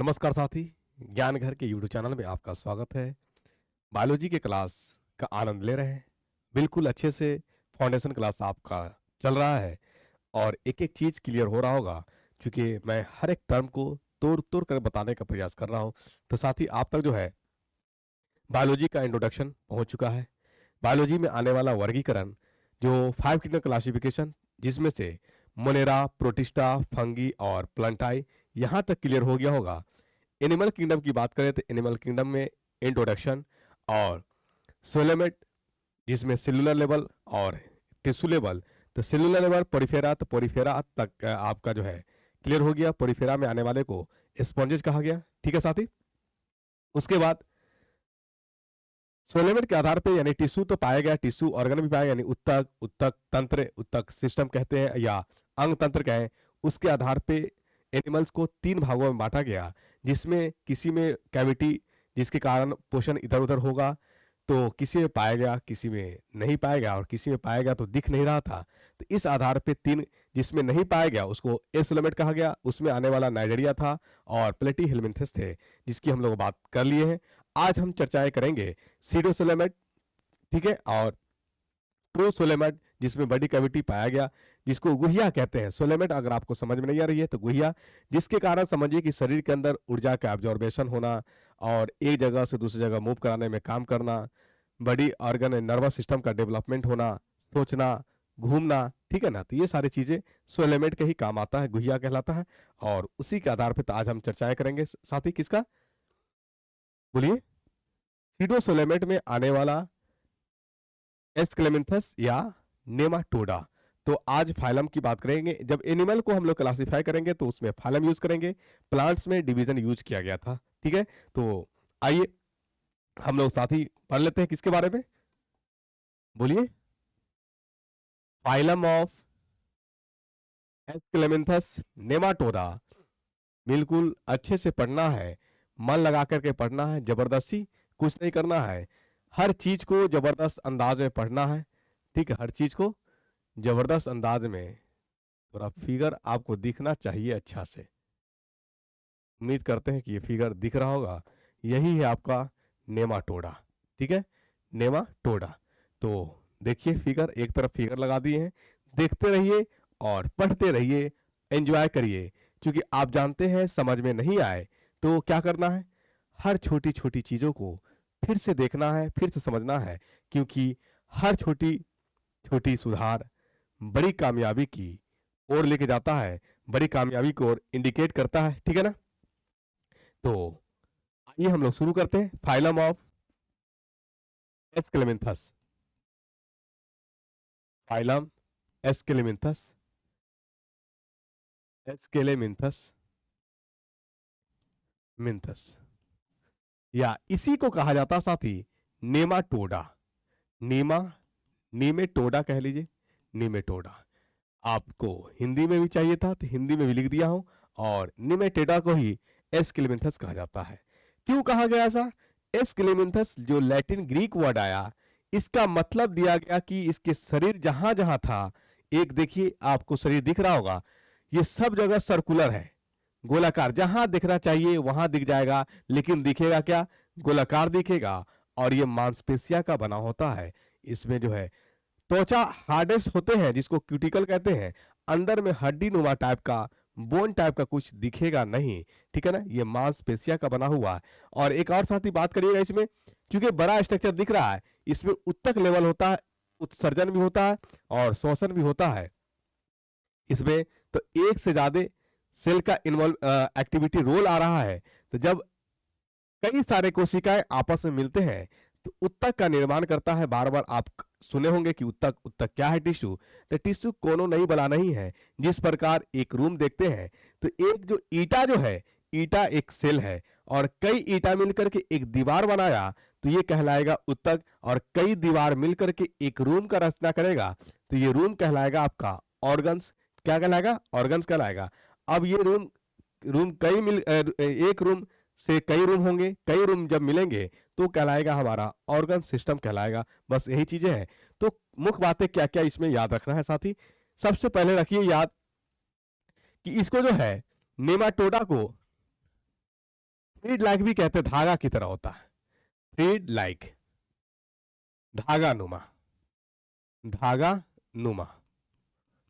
नमस्कार साथी। ज्ञान घर के यूट्यूब चैनल में आपका स्वागत है। बायोलॉजी के क्लास का आनंद ले रहे हैं। बिल्कुल अच्छे से फाउंडेशन क्लास आपका चल रहा है और एक एक चीज़ क्लियर हो रहा होगा, क्योंकि मैं हर एक टर्म को तोड़ तोड़ कर बताने का प्रयास कर रहा हूँ। तो साथी, आप तक जो है बायोलॉजी का इंट्रोडक्शन पहुँच चुका है। बायोलॉजी में आने वाला वर्गीकरण, जो 5 किंगडम क्लासिफिकेशन, जिसमें से मोनेरा, प्रोटिस्टा, फंगी और प्लांटाई, यहाँ तक क्लियर हो गया होगा। एनिमल किंगडम की बात करें तो एनिमल किंगडम में इंट्रोडक्शन और सोलेमेट, जिसमें सेलुलर लेवल और टिश्यू लेवल। तो सेलुलर लेवल पोरिफेरा, तो पोरिफेरा तक आपका जो है क्लियर हो गया। पोरिफेरा में आने वाले को स्पॉन्जेस कहा गया। ठीक है साथी। उसके बाद सोलेमेट के आधार पे यानी टिश्यू तो पाया गया, टिश्यू ऑर्गन भी पाया, यानी उत्तक, उत्तक तंत्र, उत्तक सिस्टम कहते हैं या अंग तंत्र कहें। उसके आधार पे एनिमल्स को 3 भागों में बांटा गया, जिसमें किसी में कैविटी, जिसके कारण पोषण इधर उधर होगा, तो किसी में पाया गया, किसी में नहीं पाया गया, और किसी में पाया गया तो दिख नहीं रहा था। तो इस आधार पे 3, जिसमें नहीं पाया गया उसको एसोलेमेट कहा गया। उसमें आने वाला नाइजेरिया था और प्लेटी हेलमिंथस थे, जिसकी हम लोग बात कर लिए हैं। आज हम चर्चाएं करेंगे सीडोसोलेमेट, ठीक है, और प्रोसोलेमेट, जिसमें बड़ी कैविटी पाया गया, जिसको गुहिया कहते हैं। सोलेमेट अगर आपको समझ में नहीं आ रही है तो गुहिया, जिसके कारण समझिए कि शरीर के अंदर ऊर्जा का एब्जॉर्बेशन होना और एक जगह से दूसरी जगह मूव कराने में काम करना, बड़ी ऑर्गन नर्वस सिस्टम का डेवलपमेंट होना, सोचना, घूमना, ठीक है ना। तो ये सारी चीजें सोलेमेट के ही काम आता है, गुहिया कहलाता है। और उसी के आधार पर तो आज हम चर्चाएं करेंगे साथी। किसका बोलिए? सीडोसोलेमेट में आने वाला एस्क्लेमिंथस या नेमाटोडा। तो आज फाइलम की बात करेंगे। जब एनिमल को हम लोग क्लासिफाई करेंगे तो उसमें फाइलम यूज करेंगे। प्लांट्स में डिवीजन यूज किया गया था, ठीक है। तो आइए हम लोग साथ ही पढ़ लेते हैं किसके बारे में, बोलिए? Phylum of Aschelminthes Nematoda. बिल्कुल अच्छे से पढ़ना है, मन लगा करके पढ़ना है, जबरदस्ती कुछ नहीं करना है। हर चीज को जबरदस्त अंदाज में पढ़ना है, ठीक है। हर चीज को जबरदस्त अंदाज में। थोड़ा फिगर आपको दिखना चाहिए अच्छा से। उम्मीद करते हैं कि ये फिगर दिख रहा होगा। यही है आपका नेमाटोडा, ठीक है, नेमाटोडा। तो देखिए फिगर, एक तरफ फिगर लगा दिए हैं, देखते रहिए और पढ़ते रहिए, एंजॉय करिए। क्योंकि आप जानते हैं समझ में नहीं आए तो क्या करना है, हर छोटी छोटी चीजों को फिर से देखना है, फिर से समझना है। क्योंकि हर छोटी छोटी सुधार बड़ी कामयाबी की ओर लेके जाता है, बड़ी कामयाबी को ओर इंडिकेट करता है, ठीक है ना। तो आइए हम लोग शुरू करते हैं। Phylum of Aschelminthes. Phylum Aschelminthes, Aschelminthes, minthes, या इसी को कहा जाता साथी नेमाटोडा। नेमा, नीमेटोडा कह लीजिए, नीमेटोडा। आपको हिंदी में भी चाहिए था तो हिंदी में भी लिख दिया हूं। और निमेटेडा को ही एस्केलेमिंथस कहा जाता है। क्यों कहा गया ऐसा? एस्केलेमिंथस जो लैटिन ग्रीक वर्ड आया, इसका मतलब दिया गया कि इसके शरीर जहां जहां था, एक देखिए आपको शरीर दिख रहा होगा, ये सब जगह सर्कुलर है, गोलाकार, जहां दिखना चाहिए वहां दिख जाएगा, लेकिन दिखेगा क्या? गोलाकार दिखेगा। और ये मांसपेशिया का बना होता है। इसमें जो है त्वचा हार्डेस्ट होते हैं, जिसको क्यूटिकल कहते हैं। अंदर में हड्डी नुमा टाइप का, बोन टाइप का कुछ दिखेगा नहीं, ठीक है ना। ये मांसपेशिया का बना हुआ है। और एक और साथ ही बात करिएगा इसमें, क्योंकि बड़ा स्ट्रक्चर दिख रहा है, इसमें उत्तक लेवल होता है, उत्सर्जन भी होता है और श्वसन भी होता है इसमें। तो एक से ज्यादा सेल का इन्वॉल्व एक्टिविटी रोल आ रहा है। तो जब कई सारे कोशिकाएं आपस में मिलते हैं तो उत्तक का निर्माण करता है। बार बार आप सुने होंगे कि उत्तक, उत्तक क्या है? टिश्यू। तो टिश्यू कोनो नहीं बना नहीं है। जिस प्रकार एक रूम देखते हैं तो एक जो ईटा जो है, ईटा एक सेल है, और कई ईटा मिलकर के एक दीवार बनाया तो ये कहलाएगा उत्तक। और कई दीवार मिलकर के एक रूम का रचना करेगा तो ये रूम कहलाएगा आपका ऑर्गन्स। क्या कहलाएगा? ऑर्गन्स कहलाएगा। अब ये रूम, रूम कई मिल एक रूम से कई रूम होंगे, कई रूम जब मिलेंगे तो कहलाएगा हमारा ऑर्गन सिस्टम कहलाएगा। बस यही चीजें हैं। तो मुख्य बातें क्या क्या इसमें याद रखना है साथी? सबसे पहले रखिए याद कि इसको जो है नेमाटोडा को थ्रेड लाइक भी कहते हैं, धागा की तरह होता है, थ्रेड लाइक, धागा नुमा, धागा नुमा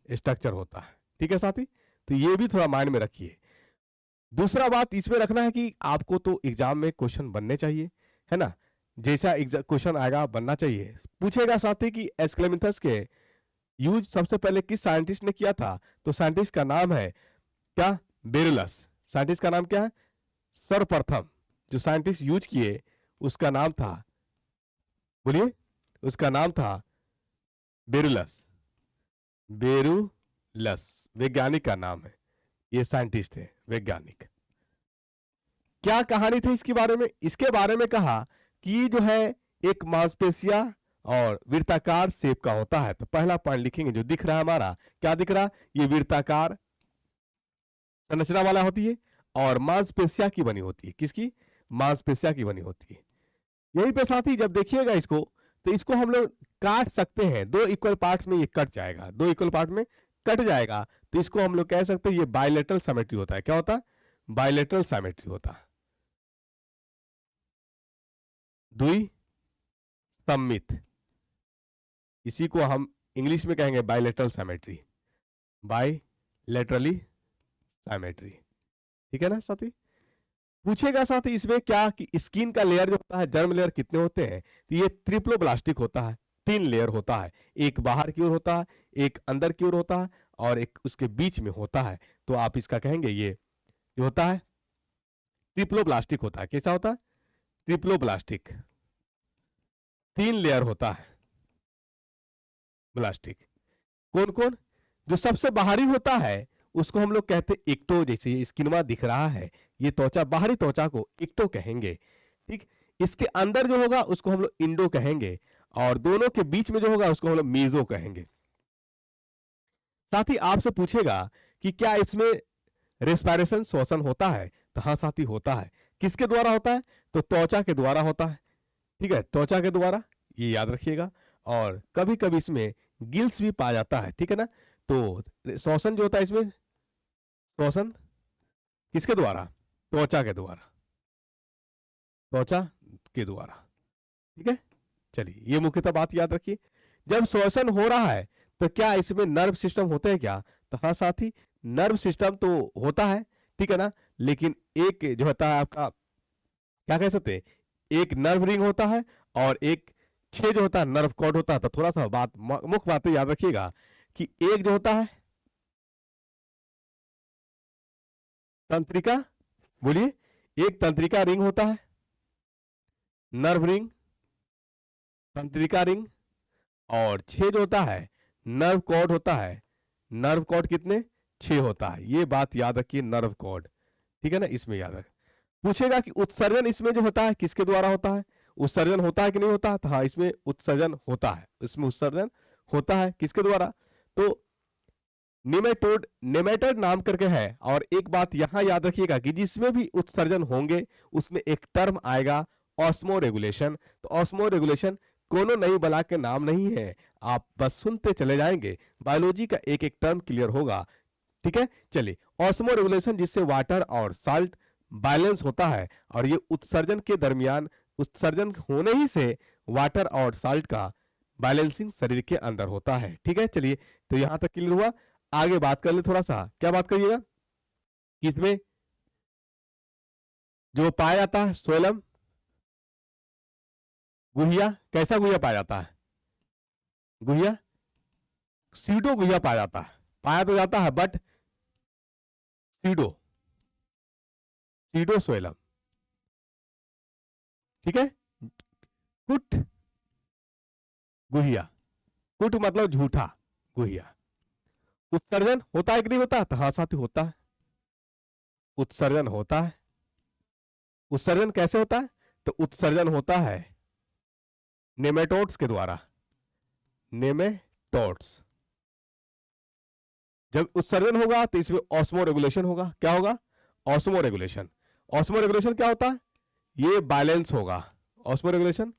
स्ट्रक्चर होता है। ठीक है साथी, तो ये भी थोड़ा माइंड में रखिए। दूसरा बात इसमें रखना है कि आपको तो एग्जाम में क्वेश्चन बनने चाहिए, है ना, जैसा क्वेश्चन आएगा बनना चाहिए। पूछेगा साथी कि एस्क्लेमिथस के यूज सबसे पहले किस साइंटिस्ट ने किया था, तो साइंटिस्ट का नाम है क्या, बेरुलस। साइंटिस्ट का नाम क्या है, सर्वप्रथम जो साइंटिस्ट यूज किए उसका नाम था, बोलिए, उसका नाम था बेरुलस, बेरुलस वैज्ञानिक का नाम है, ये साइंटिस्ट है वैज्ञानिक। क्या कहानी थी इसके बारे में, इसके बारे में कहा कि जो है एक मांसपेशिया और वृत्ताकार शेप का होता है। तो पहला पॉइंट लिखेंगे, जो दिख रहा है हमारा, क्या दिख रहा, ये वृत्ताकार संरचना वाला होती है और मांसपेशिया की बनी होती है, किसकी, मांसपेशिया की बनी होती है। यहीं पे साथी जब देखिएगा इसको, तो इसको हम लोग काट सकते हैं, दो इक्वल पार्ट्स में ये कट जाएगा, दो इक्वल पार्ट में कट जाएगा, तो इसको हम लोग कह सकते हैं ये बायलेटरल सिमेट्री होता है। क्या होता है, बायलेटरल सिमेट्री होता है, द्वि सममित, इसी को हम इंग्लिश में कहेंगे बायलेटरल सिमेट्री, बायलेटरली सिमेट्री। ठीक है ना साथी। पूछेगा साथी इसमें क्या कि स्किन का लेयर जो होता है, जर्म लेयर कितने होते हैं, तो ये ट्रिप्लोब्लास्टिक होता है, 3 लेयर होता है, एक बाहर की ओर होता है, एक अंदर की ओर होता है और एक उसके बीच में होता है। तो आप इसका कहेंगे ये जो होता है ट्रिप्लोब्लास्टिक होता है। कैसा होता है, ट्रिप्लोब्लास्टिक, 3 लेयर होता है ब्लास्टिक। कौन कौन, जो सबसे बाहरी होता है उसको हम लोग कहते हैं एक्टो, जैसे ये स्किनमा दिख रहा है, ये त्वचा, बाहरी त्वचा को एक्टो कहेंगे। ठीक, इसके अंदर जो होगा उसको हम लोग इंडो कहेंगे और दोनों के बीच में जो होगा उसको हम लोग मीजो कहेंगे। साथ ही आपसे पूछेगा कि क्या इसमें रेस्पिरेशन, श्वसन होता है, तो हाँ साथी होता है। किसके द्वारा होता है, तो त्वचा के द्वारा होता है। ठीक है, त्वचा के द्वारा, ये याद रखिएगा। और कभी कभी इसमें गिल्स भी पाया जाता है। ठीक है ना, तो श्वसन जो होता है इसमें, श्वसन किसके द्वारा, त्वचा के द्वारा, त्वचा के द्वारा। ठीक है, चलिए ये मुख्यतः बात याद रखिए। जब श्वसन हो रहा है तो क्या इसमें नर्व सिस्टम होते हैं क्या, तो हाँ साथी, नर्व सिस्टम तो होता है। ठीक है ना, लेकिन एक जो होता है आपका, क्या कह सकते हैं, एक नर्व रिंग होता है और एक 6 जो होता है नर्व कॉर्ड होता है। तो थोड़ा सा बात, मुख्य बात तो याद रखिएगा कि एक जो होता है तंत्रिका, बोलिए, एक तंत्रिका रिंग होता है, नर्व रिंग, तंत्रिका रिंग, और 6 जो होता है नर्व कॉर्ड होता है। नर्व कॉर्ड कितने, 6 होता है। ये बात याद रखिए, नर्व कॉर्ड। ठीक है ना, इसमें याद रख। पूछेगा कि उत्सर्जन इसमें जो होता है किसके द्वारा होता है, उत्सर्जन होता है कि नहीं होता, तो हाँ इसमें उत्सर्जन होता है, इसमें उत्सर्जन होता है, किसके द्वारा, तो निमेटोड, नेमेटोड नाम करके है। और एक बात यहां याद रखिएगा कि जिसमें भी उत्सर्जन होंगे उसमें एक टर्म आएगा ऑस्मो रेगुलेशन। तो ऑस्मो रेगुलेशन कोनो नई बला के नाम नहीं है, आप बस सुनते चले जाएंगे, बायोलॉजी का एक एक टर्म क्लियर होगा। ठीक है, चलिए, ऑस्मो रेगुलेशन जिससे वाटर और साल्ट बैलेंस होता है, और ये उत्सर्जन के दरमियान, उत्सर्जन होने ही से वाटर और साल्ट का बैलेंसिंग शरीर के अंदर होता है। ठीक है, चलिए, तो यहां तक क्लियर हुआ। आगे बात कर ले थोड़ा सा, क्या बात करिएगा कि इसमें जो पाया जाता है सोलम, गुहिया, कैसा गुहिया पाया जाता है, गुहिया, सीडो गुहिया पाया जाता है, पाया तो जाता है बट सीडो, सीडो सोलम। ठीक है, कुट गुहिया, कुट मतलब झूठा गुहिया। उत्सर्जन होता है कि नहीं होता, तो हाँ साथी होता है, उत्सर्जन होता है। उत्सर्जन कैसे होता है, तो उत्सर्जन होता है नेमेटोड्स के द्वारा, नेमेटोड्स। जब उत्सर्जन होगा तो इसमें ऑस्मो रेगुलेशन होगा। क्या होगा, ऑस्मो रेगुलेशन। ऑस्मो रेगुलेशन क्या होता है, ये बैलेंस होगा। ऑस्मो रेगुलेशन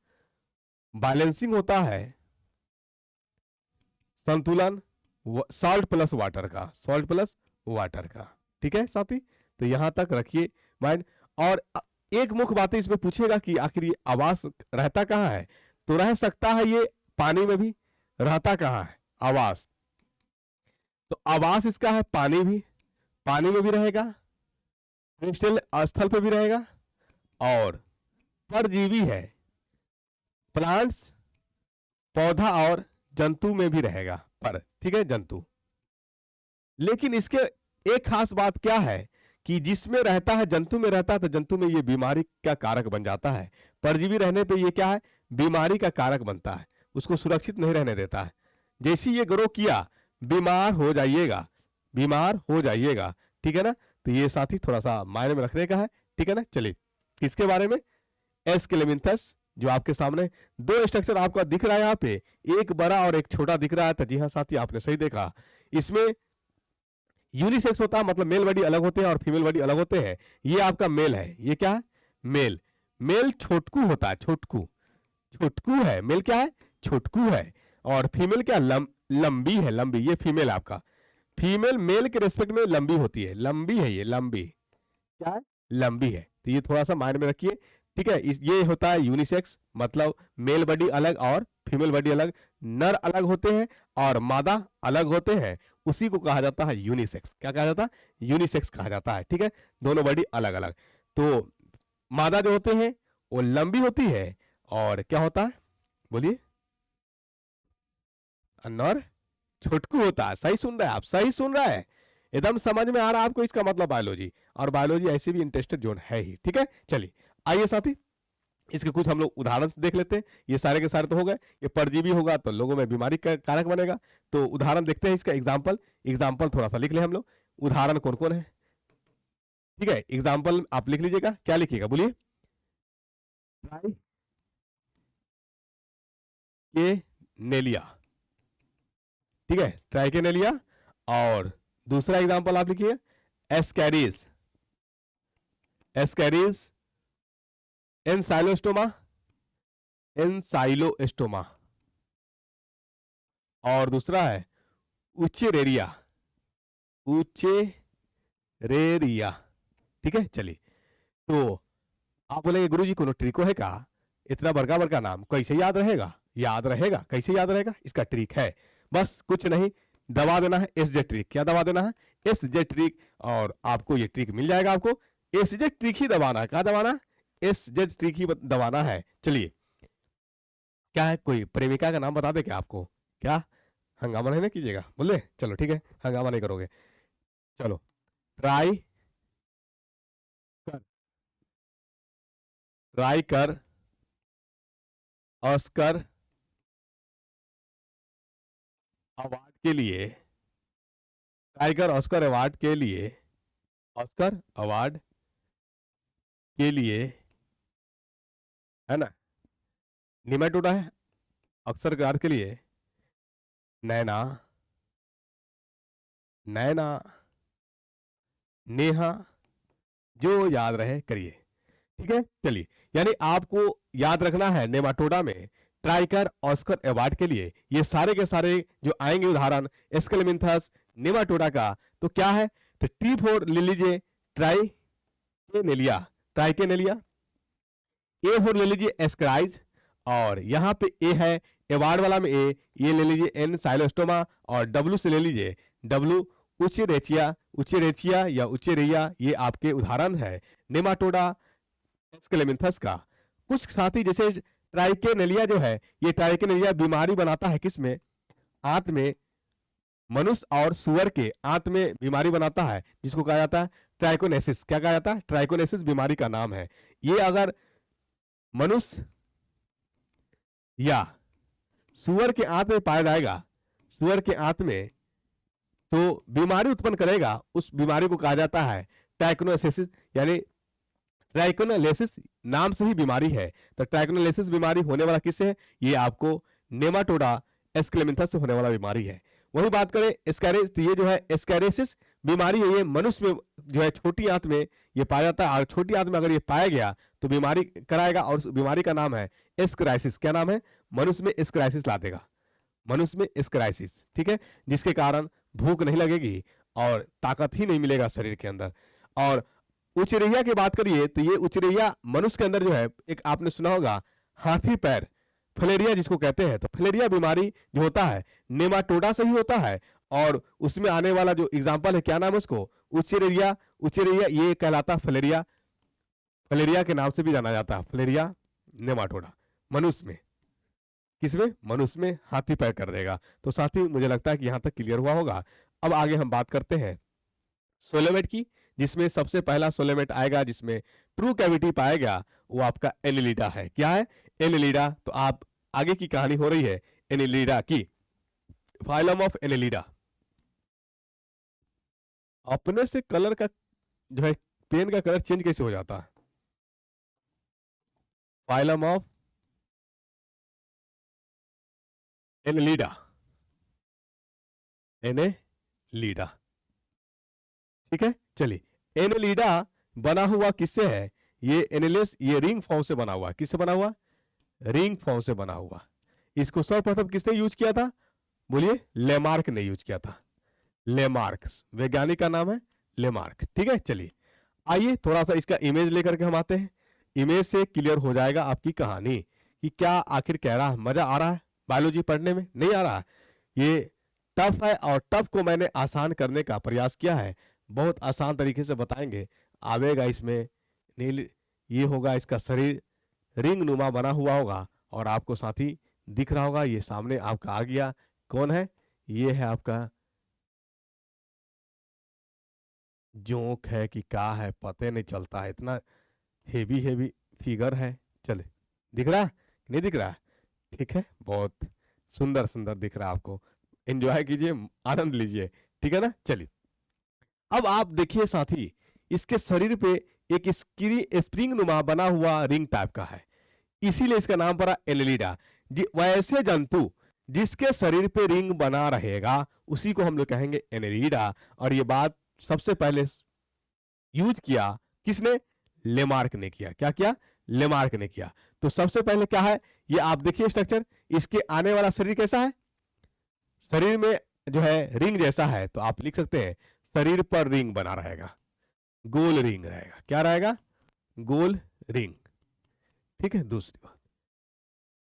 बैलेंसिंग होता है, संतुलन सॉल्ट प्लस वाटर का, सॉल्ट प्लस वाटर का। ठीक है साथी, तो यहां तक रखिए माइंड। और एक मुख्य बात इसमें पूछेगा कि आखिर ये आवास रहता कहाँ है, तो रह सकता है ये पानी में भी, रहता कहाँ है आवास, तो आवास इसका है पानी में भी रहेगा, क्रिस्टल स्थल पे भी रहेगा, और परजीवी है, प्लांट्स पौधा और जंतु में भी रहेगा पर, ठीक है, जंतु। लेकिन इसके एक खास बात क्या है कि जिसमें रहता है, जंतु में रहता है, तो जंतु में ये बीमारी का कारक बन जाता है, परजीवी रहने पे ये क्या है, बीमारी का कारक बनता है, उसको सुरक्षित नहीं रहने देता है। जैसे ये ग्रो किया, बीमार हो जाइएगा, ठीक है ना। तो ये साथी थोड़ा सा मायने में रखने का है, ठीक है ना। चलिए किसके बारे में, एस्केलेमिंथस, जो आपके सामने दो स्ट्रक्चर आपका दिख रहा है यहाँ पे, एक बड़ा और एक छोटा दिख रहा है। तो जी हाँ साथी, आपने सही देखा, इसमें यूनिसेक्स होता है, मतलब मेल बॉडी अलग होते हैं और फीमेल बॉडी अलग होते हैं। ये आपका मेल है, ये क्या है, मेल छोटकू होता है, छोटकू है, मेल क्या है, छोटकू है, और फीमेल क्या, लंबी है, ये फीमेल आपका, फीमेल मेल के रेस्पेक्ट में लंबी होती है, लंबी है, ये लंबी क्या है, लंबी है। तो ये थोड़ा सा माइंड में रखिए, ठीक है। ये होता है यूनिसेक्स, मतलब मेल बॉडी अलग और फीमेल बॉडी अलग, नर अलग होते हैं और मादा अलग होते हैं, उसी को कहा जाता है यूनिसेक्स। क्या कहा जाता है, यूनिसेक्स कहा जाता है, ठीक है। दोनों बॉडी अलग अलग। तो मादा जो होते हैं वो लंबी होती है, और क्या होता है, बोलिए, नर छोटकू होता है। सही सुन रहे हैं आप, सही सुन रहे हैं, एकदम समझ में आ रहा है आपको, इसका मतलब बायोलॉजी, और बायोलॉजी ऐसे भी इंटरेस्टेड जोन है ही, ठीक है। चलिए आइए साथी, इसके कुछ हम लोग उदाहरण देख लेते हैं। ये सारे के सारे तो हो गए, ये परजीवी होगा तो लोगों में बीमारी का कारक बनेगा, तो उदाहरण देखते हैं इसका, एग्जाम्पल थोड़ा सा लिख ले हम लोग, उदाहरण कौन कौन है, ठीक है। एग्जाम्पल आप लिख लीजिएगा, क्या लिखिएगा बोलिए, ट्राइकेनेलिया, ठीक है, ट्राइकेनेलिया। और दूसरा एग्जाम्पल आप लिखिए, एस्कैरिस, एनसाइलोस्टोमा, और दूसरा है उचेरेरिया, ठीक है। चलिए, तो आप बोलेंगे गुरुजी कोनो ट्रिको है का, इतना बड़का नाम कैसे याद रहेगा, कैसे याद रहेगा, इसका ट्रिक है, बस कुछ नहीं, दबा देना है एसजे ट्रिक। क्या दबा देना है, एसजे ट्रिक, और आपको ये ट्रिक मिल जाएगा। आपको एसजे ट्रिक ही दबाना है, क्या दबाना, एसजे ट्रिक ही दबाना है। चलिए, क्या है, कोई प्रेमिका का नाम बता दे क्या आपको, क्या हंगामा नहीं ना कीजिएगा, बोले, चलो ठीक है, हंगामा नहीं करोगे। चलो, ट्राई कर, ऑस्कर अवार्ड के लिए, ऑस्कर अवार्ड के लिए, है ना, निमेटोडा है, अक्सर कार के लिए, नैना, नेहा, जो याद रहे करिए, ठीक है। चलिए, यानी आपको याद रखना है, नेमाटोडा में ट्राइकर ऑस्कर अवार्ड के लिए ये सारे के सारे जो आएंगे उदाहरण एस्केलेमिंथस, नेमाटोडा का, तो क्या है, तो T4 ले लीजिए, ट्राइकेनेलिया, ए फोर ले लीजिए एस्कराइज, और यहाँ पे ए है अवार्ड वाला में ए, ये ले लीजिए एनसाइलोस्टोमा, और डब्ल्यू से ले लीजिए डब्ल्यू उचेरेचिया या उचेरिया, ये आपके उदाहरण है नेमाटोडा एस्केलेमिंथस का। कुछ साथी जैसे ट्राइकेनेलिया जो है, ये ट्राइकेनेलिया बीमारी बनाता है, किसमें, आंत में, मनुष्य और सुअर के आंत में बीमारी बनाता है, जिसको कहा जाता है ट्राइकोनेसिस। क्या कहा जाता है, ट्राइकोनेसिस बीमारी का नाम है। ये अगर मनुष्य या सुअर के आंत में पाया जाएगा, तो बीमारी उत्पन्न करेगा, उस बीमारी को कहा जाता है ट्राइकोनेसिस, यानी ट्राइकोनेलेसिस नाम से ही बीमारी है। तो ट्राइकोनेलेसिस बीमारी होने वाला किससे है, ये आपको नेमाटोडा एस्केलेमिंथस से होने वाला बीमारी है। वही बात करें एस्कैरिस, तो ये जो है एस्कैरिसिस बीमारी है, ये मनुष्य में जो है छोटी आंत में ये पाया जाता है, और छोटी आंत में अगर ये पाया गया तो बीमारी कराएगा, और उस बीमारी का नाम है एस्कराइसिस। क्या नाम है, मनुष्य में एस्कराइसिस ला देगा, ठीक है, जिसके कारण भूख नहीं लगेगी और ताकत ही नहीं मिलेगा शरीर के अंदर। और उचरैया की बात करिए तो ये उचरैया मनुष्य के अंदर जो है, एक आपने सुना होगा हाथी पैर, फलेरिया जिसको कहते हैं, तो फलेरिया बीमारी जो होता है नेमाटोडा से ही होता है। और उसमें आने वाला जो एग्जाम्पल है, क्या नाम है उसको, उचरैया। उचरैया ये कहलाता फलेरिया, फलेरिया के नाम से भी जाना जाता है, फलेरिया नेमाटोडा। मनुष्य में, किसमें, मनुष्य में हाथी पैर कर देगा। तो साथी मुझे लगता है कि यहां तक क्लियर हुआ होगा। अब आगे हम बात करते हैं सोलेमेट की, जिसमें सबसे पहला सोलेमेट आएगा जिसमें ट्रू कैविटी पाया गया, वो आपका एनेलिडा है। क्या है, एनेलिडा। तो आप आगे की कहानी हो रही है एनेलिडा की। Phylum of Annelida. अपने से कलर का जो है, पेन का कलर चेंज कैसे हो जाता है? फाइलम ऑफ एनेलिडा, एनेलिडा, ठीक है। चलिए, एनेलिडा बना हुआ किससे है? ये एनेलिस, ये रिंग फॉर्म से बना हुआ। किससे बना हुआ? रिंग फॉर्म से बना हुआ। इसको सर्वप्रथम किसने यूज किया था? बोलिए, लेमार्क ने यूज किया था। लेमार्क, वैज्ञानिक का नाम है लेमार्क, ठीक है। चलिए, आइए थोड़ा सा इसका इमेज लेकर के हम आते हैं। इमेज से क्लियर हो जाएगा आपकी कहानी कि क्या आखिर कह रहा है। मजा आ रहा है बायोलॉजी पढ़ने में? नहीं आ रहा है? ये टफ है, और टफ को मैंने आसान करने का प्रयास किया है। बहुत आसान तरीके से बताएंगे, आवेगा इसमें नील, ये होगा इसका शरीर रिंग नुमा बना हुआ होगा, और आपको साथी दिख रहा होगा, ये सामने आपका आ गया। कौन है? ये है आपका जोंक है कि क्या है, पता नहीं चलता है, इतना हेवी हेवी फिगर है। चले, दिख रहा है? नहीं दिख रहा है? ठीक है, बहुत सुंदर सुंदर दिख रहा है आपको। एंजॉय कीजिए, आनंद लीजिए, ठीक है ना। चलिए, अब आप देखिए साथी, इसके शरीर पे एक स्प्रिंग नुमा बना हुआ रिंग टाइप का है, इसीलिए इसका नाम पड़ा एनेलिडा। वैसे जंतु जिसके शरीर पे रिंग बना रहेगा उसी को हम लोग कहेंगे एनेलिडा। और ये बात सबसे पहले यूज किया किसने? लेमार्क ने किया। क्या किया? लेमार्क ने किया। तो सबसे पहले क्या है, ये आप देखिए स्ट्रक्चर, इसके आने वाला शरीर कैसा है? शरीर में जो है रिंग जैसा है, तो आप लिख सकते हैं शरीर पर रिंग बना रहेगा, गोल रिंग रहेगा। क्या रहेगा? गोल रिंग, ठीक है। दूसरी बात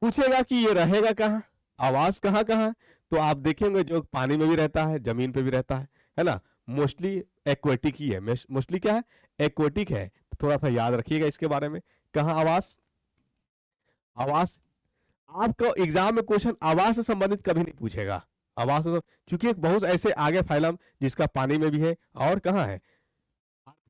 पूछेगा कि ये रहेगा कहाँ, आवास कहाँ कहाँ? तो आप देखेंगे जो पानी में भी रहता है, जमीन पे भी रहता है ना। मोस्टली एक्वेटिक ही है, मोस्टली क्या है? एक्वेटिक है। तो थोड़ा सा याद रखिएगा इसके बारे में। कहाँ आवास? आवास, आपको एग्जाम में क्वेश्चन आवास से संबंधित कभी नहीं पूछेगा। आवास से, क्योंकि एक बहुत ऐसे आगे फाइलम जिसका पानी में भी है और कहाँ है,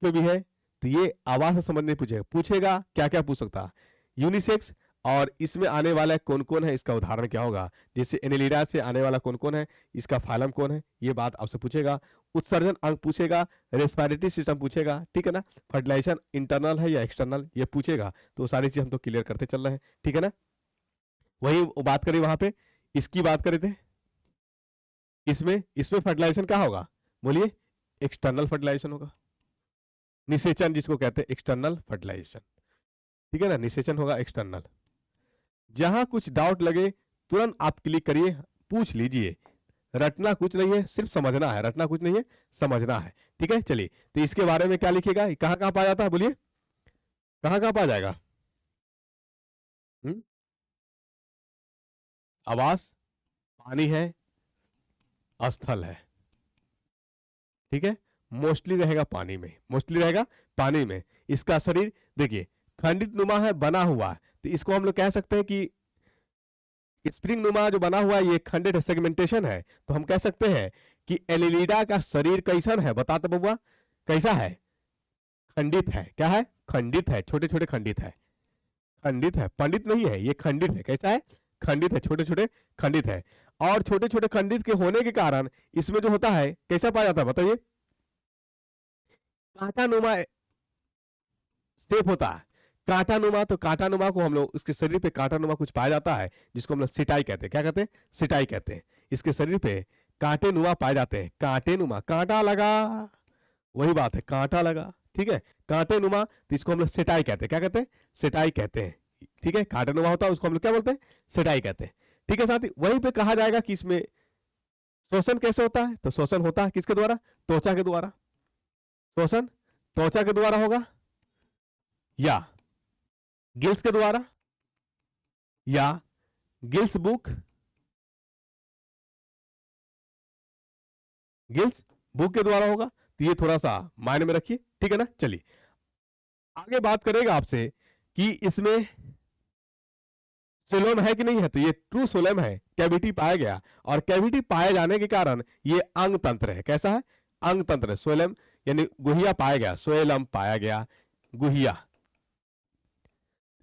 पे भी है, तो ये आवास से संबंधित नहीं पूछेगा। पूछेगा क्या क्या पूछ सकता है? यूनिसेक्स, और इसमें आने वाला कौन कौन है, इसका उदाहरण क्या होगा। जैसे एनेलिडा से आने वाला कौन कौन है, इसका फाइलम कौन है, ये बात आपसे पूछेगा। उत्सर्जन अंग पूछेगा, रेस्पिरेटरी सिस्टम पूछेगा, ठीक है ना। फर्टिलाइजेशन इंटरनल है या एक्सटर्नल, ये पूछेगा। तो सारी चीज हम तो क्लियर करते चल रहे हैं, ठीक है ना। वही बात करें वहां पे, इसकी बात करे थे, इसमें इसमें फर्टिलाइजेशन क्या होगा? बोलिए, एक्सटर्नल फर्टिलाइजेशन होगा। निषेचन जिसको कहते हैं एक्सटर्नल फर्टिलाइजेशन, ठीक है ना। निषेचन होगा एक्सटर्नल। जहां कुछ डाउट लगे तुरंत आप क्लिक करिए, पूछ लीजिए। रटना कुछ नहीं है, सिर्फ समझना है। रटना कुछ नहीं है, समझना है, ठीक है। चलिए, तो इसके बारे में क्या लिखिएगा, कहां कहां पाया जाता है? बोलिए, कहां कहां पाया जाएगा? आवास, पानी है, स्थल है, ठीक है। मोस्टली रहेगा पानी में, मोस्टली रहेगा पानी में। इसका शरीर देखिए खंडित नुमा है, बना हुआ है, तो इसको हम लोग कह सकते हैं कि स्प्रिंग नुमा जो बना हुआ है ये खंडित सेगमेंटेशन है। तो हम कह सकते हैं कि एनेलिडा का शरीर कैसन है? बताते बबुआ, कैसा है? खंडित है। क्या है? खंडित है, छोटे छोटे खंडित है। खंडित है, पंडित नहीं है, ये खंडित है। कैसा है? खंडित है, छोटे छोटे खंडित है। और छोटे छोटे खंडित के होने के कारण इसमें जो होता है कैसा पाया जाता है बताइए? कांटानुमा शेप होता है। कांटानुमा, तो कांटानुमा को हम लोग, उसके शरीर पे कांटानुमा कुछ पाया जाता है जिसको हम लोग सिटाई कहते हैं। क्या कहते हैं? सिटाई कहते हैं। इसके शरीर पे कांटे नुमा पाए जाते हैं। कांटे नुमा, कांटा लगा, वही बात है, कांटा लगा, ठीक है। कांटे नुमा, तो इसको हम लोग सिटाई कहते हैं। क्या कहते हैं? सिटाई कहते हैं, ठीक है। कांटे नुमा होता है उसको हम लोग क्या बोलते हैं? सिटाई कहते हैं, ठीक है। साथ ही वहीं पे कहा जाएगा कि इसमें शोषण कैसे होता है? तो शोषण होता है किसके द्वारा? त्वचा के द्वारा। शोषण त्वचा के द्वारा होगा, या गिल्स के द्वारा, या गिल्स बुक, गिल्स बुक के द्वारा होगा। तो ये थोड़ा सा माइंड में रखिए, ठीक है ना। चलिए आगे बात करेगा आपसे कि इसमें सोलेम है कि नहीं है। तो ये ट्रू सोलेम है, कैविटी पाया गया, और कैविटी पाए जाने के कारण ये अंग तंत्र है। कैसा है? अंग तंत्र। सोलेम यानी गुहिया पाया गया, सोएलम पाया गया, गुहिया।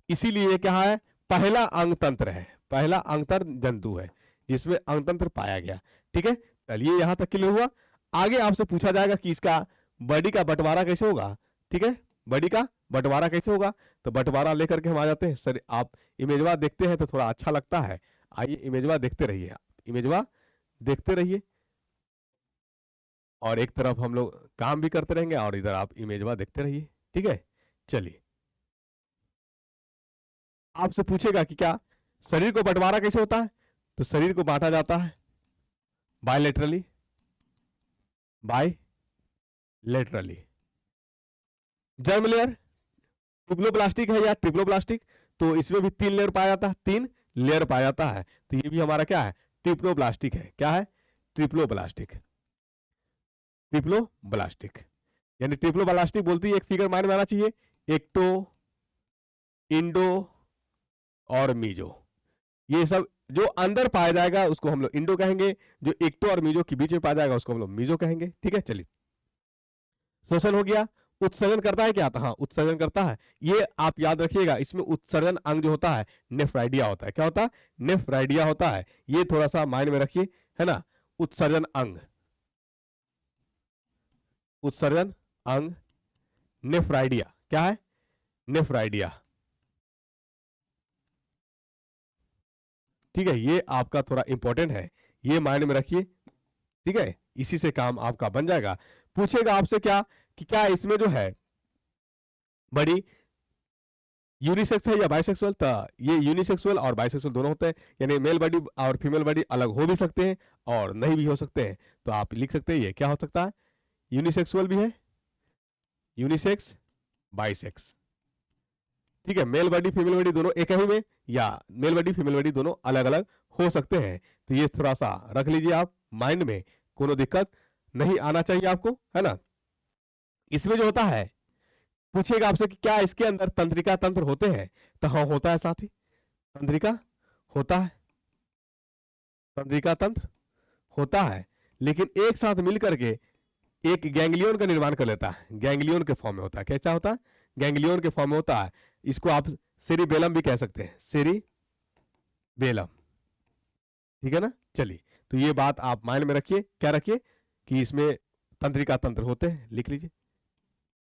इसीलिए क्या है? पहला अंग तंत्र है, पहला अंगतंत्र जंतु है जिसमें अंग तंत्र पाया गया। ठीक है, चलिए यहां तक क्लियर हुआ। आगे आपसे पूछा जाएगा कि इसका बॉडी का बंटवारा कैसे होगा। ठीक है, बॉडी का बंटवारा कैसे होगा। तो बंटवारा लेकर के हम आ जाते हैं। सर आप इमेजवा देखते हैं तो थोड़ा अच्छा लगता है। आइए इमेजवा देखते रहिए, इमेजवा देखते रहिए, और एक तरफ हम लोग काम भी करते रहेंगे और इधर आप इमेजवा देखते रहिए। ठीक है, चलिए आपसे पूछेगा कि क्या शरीर को बंटवारा कैसे होता है। तो शरीर को बांटा जाता है बायलेटरली, बायलेटरली। जर्म लेयर ट्रिप्लोप्लास्टिक है या ट्रिप्लोप्लास्टिक, तो इसमें भी 3 लेयर पाया जाता है, 3 लेयर पाया जाता है। तो ये भी हमारा क्या है? ट्रिप्लोप्लास्टिक है। क्या है? ट्रिप्लोप्लास्टिक, ट्रिप्लोप्लास्टिक। यानी ट्रिप्लोप्लास्टिक बोलती है, एक फिगर माइंड में आना चाहिए, एक्टो, इंडो और मीजो। ये सब जो अंदर पाया जाएगा उसको हम लोग इंडो कहेंगे, जो एक्टो और मीजो के बीच में पाया जाएगा उसको हम लोग मीजो कहेंगे। ठीक है, चलिए शोषण हो गया। उत्सर्जन करता है क्या? हाँ, उत्सर्जन करता है। ये आप याद रखिएगा, इसमें उत्सर्जन अंग जो होता है नेफ्राइडिया होता है। क्या होता है? नेफ्राइडिया होता है। ये थोड़ा सा माइंड में रखिए, है ना। उत्सर्जन अंग, उत्सर्जन अंग नेफ्राइडिया। क्या है? नेफ्राइडिया। ठीक है, ये आपका थोड़ा इंपॉर्टेंट है, ये माइंड में रखिए। ठीक है, इसी से काम आपका बन जाएगा। पूछेगा आपसे क्या कि क्या इसमें जो है बड़ी यूनिसेक्स है या बाइसेक्सुअल। तो ये यूनिसेक्सुअल और बाइसेक्सुअल दोनों होते हैं, यानी मेल बॉडी और फीमेल बॉडी अलग हो भी सकते हैं और नहीं भी हो सकते हैं। तो आप लिख सकते हैं ये क्या हो सकता है? यूनिसेक्सुअल भी है, यूनिसेक्स, बाइसेक्स। ठीक है, मेल बॉडी फीमेल बॉडी दोनों एक ही में, या मेल बॉडी फीमेल बॉडी दोनों अलग अलग हो सकते हैं। तो ये थोड़ा सा रख लीजिए आप माइंड में, कोनो दिक्कत नहीं आना चाहिए आपको, है ना। इसमें जो होता है पूछेगा आपसे कि क्या इसके अंदर तंत्रिका तंत्र होते हैं। तो हाँ, होता है साथी, तंत्रिका होता है, तंत्रिका तंत्र होता है, लेकिन एक साथ मिलकर के एक गैंग्लियन का निर्माण कर लेता है। गैंग्लियन के फॉर्म में होता है। कैसा होता है? गैंग्लियन के फॉर्म में होता है। इसको आप सेरिबेलम भी कह सकते हैं, सेरिबेलम। ठीक है ना। चलिए, तो ये बात आप माइंड में रखिए। क्या रखिए? कि इसमें तंत्रिका तंत्र होते हैं। लिख लीजिए,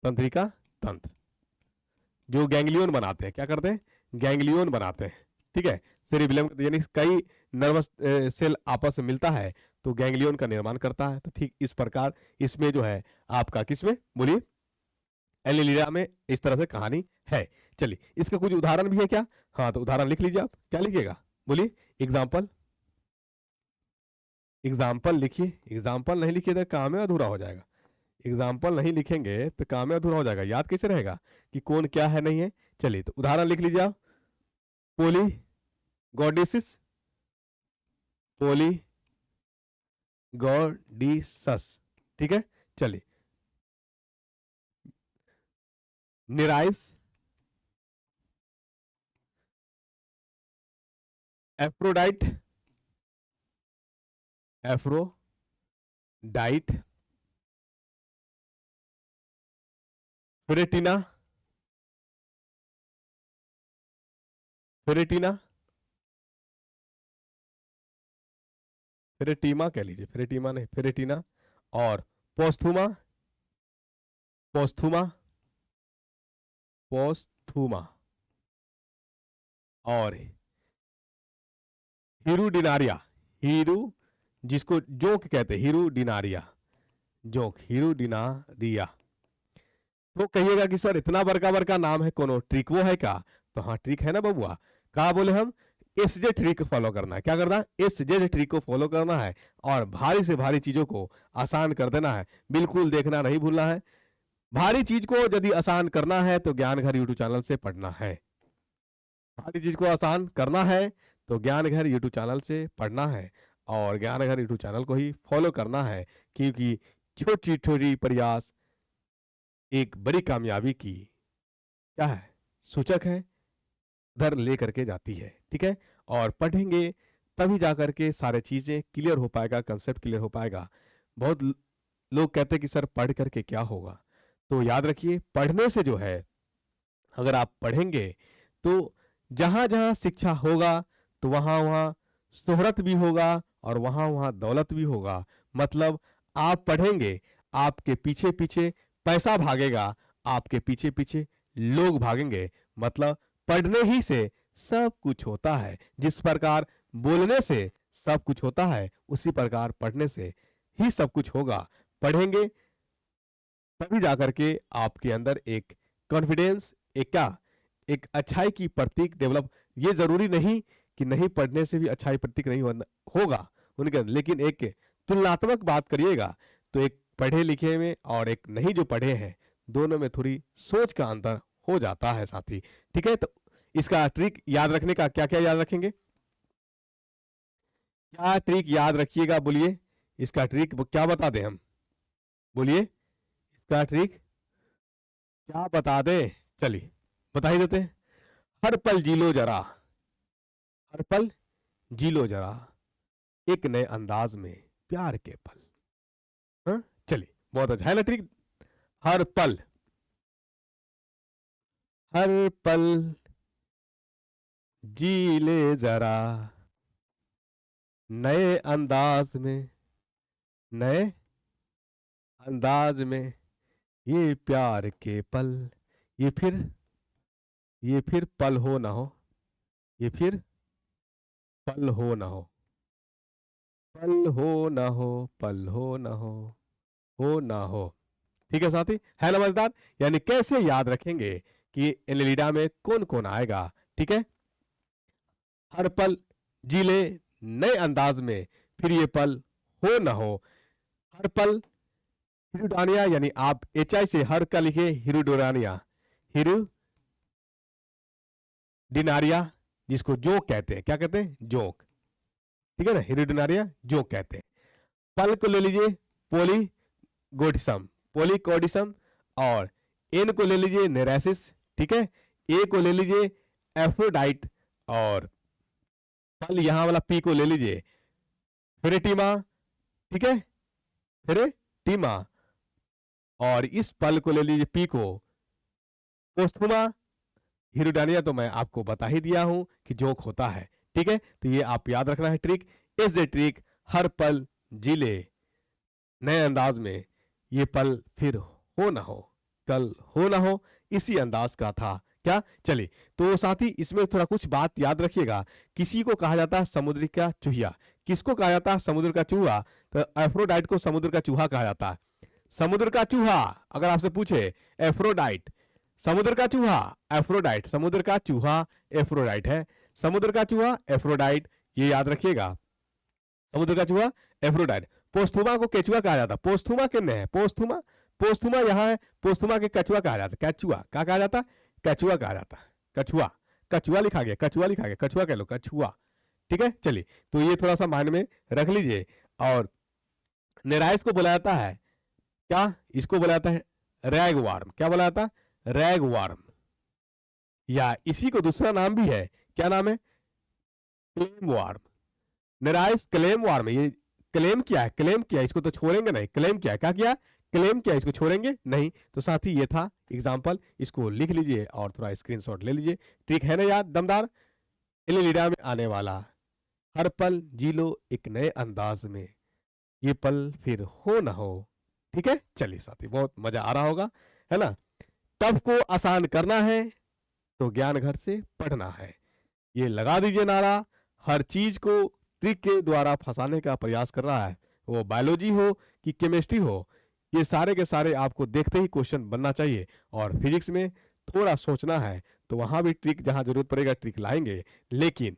तंत्रिका तंत्र जो गैंग्लियन बनाते हैं। क्या करते हैं? गैंग्लियन बनाते हैं। ठीक है, सेरिबेलम यानी कई नर्वस सेल आपस में मिलता है तो गैंग्लियन का निर्माण करता है। तो ठीक इस प्रकार इसमें जो है आपका, किसमें बोलिए? एनिलिडा में इस तरह से कहानी है। चलिए, इसका कुछ उदाहरण भी है क्या? हाँ, तो उदाहरण लिख लीजिए आप। क्या लिखिएगा? बोलिए, एग्जाम्पल। एग्जाम्पल लिखिए। एग्जाम्पल नहीं लिखिए तो काम है अधूरा हो जाएगा। एग्जाम्पल नहीं लिखेंगे तो काम है अधूरा हो जाएगा। याद कैसे रहेगा कि कौन क्या है नहीं है? चलिए, तो उदाहरण लिख लीजिए आप। पोलीगोडिसिस, पोलीगोडिसस। ठीक है, चलिए। निराइस, एफ्रोडाइट, एफ्रोडाइट, फेरेटिना, फेरेटिना, फेरेटीमा कह लीजिए, फेरेटीमा नहीं, फेरेटिना। और पोस्थुमा, पोस्थुमा, पोस्थुमा। और हीरुडिनारिया, हीरू जिसको जोंक कहते हैं, हीरुडिनारिया, जोंक, हीरुडिनारिया। तो कहिएगा कि सर इतना बड़का बड़का नाम है, कोनो ट्रिक वो है क्या? तो हाँ, ट्रिक है ना बबुआ। कहा बोले हम एसजे ट्रिक फॉलो करना है। क्या करना है? एसजे ट्रिक को फॉलो करना है और भारी से भारी चीजों को आसान कर देना है। बिल्कुल देखना नहीं भूलना है। भारी चीज को यदि आसान करना है तो ज्ञान घर यूट्यूब चैनल से पढ़ना है। भारी चीज को आसान करना है तो ज्ञान घर यूट्यूब चैनल से पढ़ना है और ज्ञान घर यूट्यूब चैनल को ही फॉलो करना है, क्योंकि छोटी छोटी प्रयास एक बड़ी कामयाबी की क्या है, सूचक है, दर ले करके जाती है। ठीक है, और पढ़ेंगे तभी जाकर के सारे चीजें क्लियर हो पाएगा, कंसेप्ट क्लियर हो पाएगा। बहुत लोग कहते हैं कि सर पढ़ करके क्या होगा, तो याद रखिए पढ़ने से जो है, अगर आप पढ़ेंगे तो जहां जहां शिक्षा होगा तो वहां वहां शोहरत भी होगा और वहां वहां दौलत भी होगा। मतलब आप पढ़ेंगे, आपके पीछे पीछे पैसा भागेगा, आपके पीछे पीछे लोग भागेंगे। मतलब पढ़ने ही से सब कुछ होता है। जिस प्रकार बोलने से सब कुछ होता है, उसी प्रकार पढ़ने से ही सब कुछ होगा। पढ़ेंगे तभी जाकर के आपके अंदर एक कॉन्फिडेंस, एक क्या, एक अच्छाई की प्रतीक डेवलप। ये जरूरी नहीं कि नहीं पढ़ने से भी अच्छाई प्रतीक नहीं होगा उनके अंदर, लेकिन एक तुलनात्मक बात करिएगा तो एक पढ़े लिखे में और एक नहीं जो पढ़े हैं, दोनों में थोड़ी सोच का अंतर हो जाता है साथी। ठीक है, तो इसका ट्रिक याद रखने का क्या क्या याद रखेंगे, क्या ट्रिक याद रखिएगा, बोलिए इसका ट्रिक क्या बता दें हम, बोलिए इसका ट्रिक क्या बता दें, चलिए बता ही देते हैं। हर पल जी लो जरा, हर पल जी लो जरा, एक नए अंदाज में प्यार के पल। हाँ चलिए, बहुत अच्छा है ना ट्रिक। हर पल, हर पल जी ले जरा, नए अंदाज में, नए अंदाज में ये प्यार के पल, ये फिर पल हो ना हो, ये फिर पल हो ना हो, पल हो ना हो, पल हो ना हो ना हो। ठीक है साथी, है ना मजेदार। यानी कैसे याद रखेंगे कि एलिडा में कौन कौन आएगा। ठीक है, हर पल जी ले नए अंदाज में, फिर ये पल हो ना हो। हर पल हिरुडानिया, यानी आप HI से हर का लिखिए हिरुडोरानिया, हिरु डिनारिया, जिसको जोक कहते हैं, क्या कहते हैं, जोक। ठीक है ना, हिरुडिनारिया जोक कहते हैं। पल को ले लीजिए पोलीगोटिसम, पोलीकोडिसम, और एन को ले लीजिए नेरेसिस। ठीक है, ए को ले लीजिए एफ्रोडाइट, और पल यहां वाला पी को ले लीजिए फेरेटिमा। ठीक है, फेरेटिमा, और इस पल को ले लीजिए पी को पोस्थुमा। हिरुडानिया तो मैं आपको बता ही दिया हूं कि जोक होता है। ठीक है, तो ये आप याद रखना है ट्रिक, इज ए ट्रिक। हर पल जिले नए अंदाज में, ये पल फिर हो ना हो, कल हो ना हो, इसी अंदाज का था क्या। चलिए, तो साथी इसमें थोड़ा कुछ बात याद रखिएगा। किसी को कहा जाता है समुद्र का चूहिया, किसको कहा जाता है समुद्र का चूहा, तो एफ्रोडाइट को समुद्र का चूहा कहा जाता है। समुद्र का चूहा, अगर आपसे पूछे एफ्रोडाइट, समुद्र का चूहा एफ्रोडाइट, समुद्र का चूहा एफ्रोडाइट है, समुद्र का चूहा एफ्रोडाइट, ये याद रखिएगा, समुद्र का चूहा एफ्रोडाइट। पोस्थुमा को केचुआ कहा जाता, पोस्थुमा किन्ने है, पोस्थुमा, पोस्थुमा यहाँ है, पोस्थुमा के कछुआ कहा जाता, कैचुआ क्या कहा जाता, कछुआ कहा जाता, कछुआ, कछुआ लिखा गया, कछुआ लिखा गया, कछुआ कह लो, कछुआ। ठीक है, चलिए तो ये थोड़ा सा माइंड में रख लीजिए। और नेराइस को बोला जाता है क्या, इसको बोला जाता है रैगवार्म, क्या बोला जाता है, रैगवार्म, या इसी को दूसरा नाम भी है, क्या नाम है, क्लेम वार्म। नेराइस क्लेम वार्म, ये क्लेम किया है, क्लेम किया, इसको तो छोड़ेंगे नहीं, क्लेम किया, क्या किया, क्लेम किया, इसको छोड़ेंगे नहीं। तो साथ ही ये था एग्जाम्पल, इसको लिख लीजिए और थोड़ा स्क्रीनशॉट ले लीजिए। ठीक है ना याद, दमदार। एलिडा में आने वाला हर पल जी लो एक नए अंदाज में, ये पल फिर हो ना हो। ठीक है, चलिए साथी, बहुत मजा आ रहा होगा, है ना। टफ को आसान करना है तो ज्ञान घर से पढ़ना है, ये लगा दीजिए नारा। हर चीज को ट्रिक के द्वारा फंसाने का प्रयास कर रहा है, वो बायोलॉजी हो कि केमिस्ट्री हो, ये सारे के सारे आपको देखते ही क्वेश्चन बनना चाहिए। और फिजिक्स में थोड़ा सोचना है तो वहां भी ट्रिक, जहां जरूरत पड़ेगा ट्रिक लाएंगे, लेकिन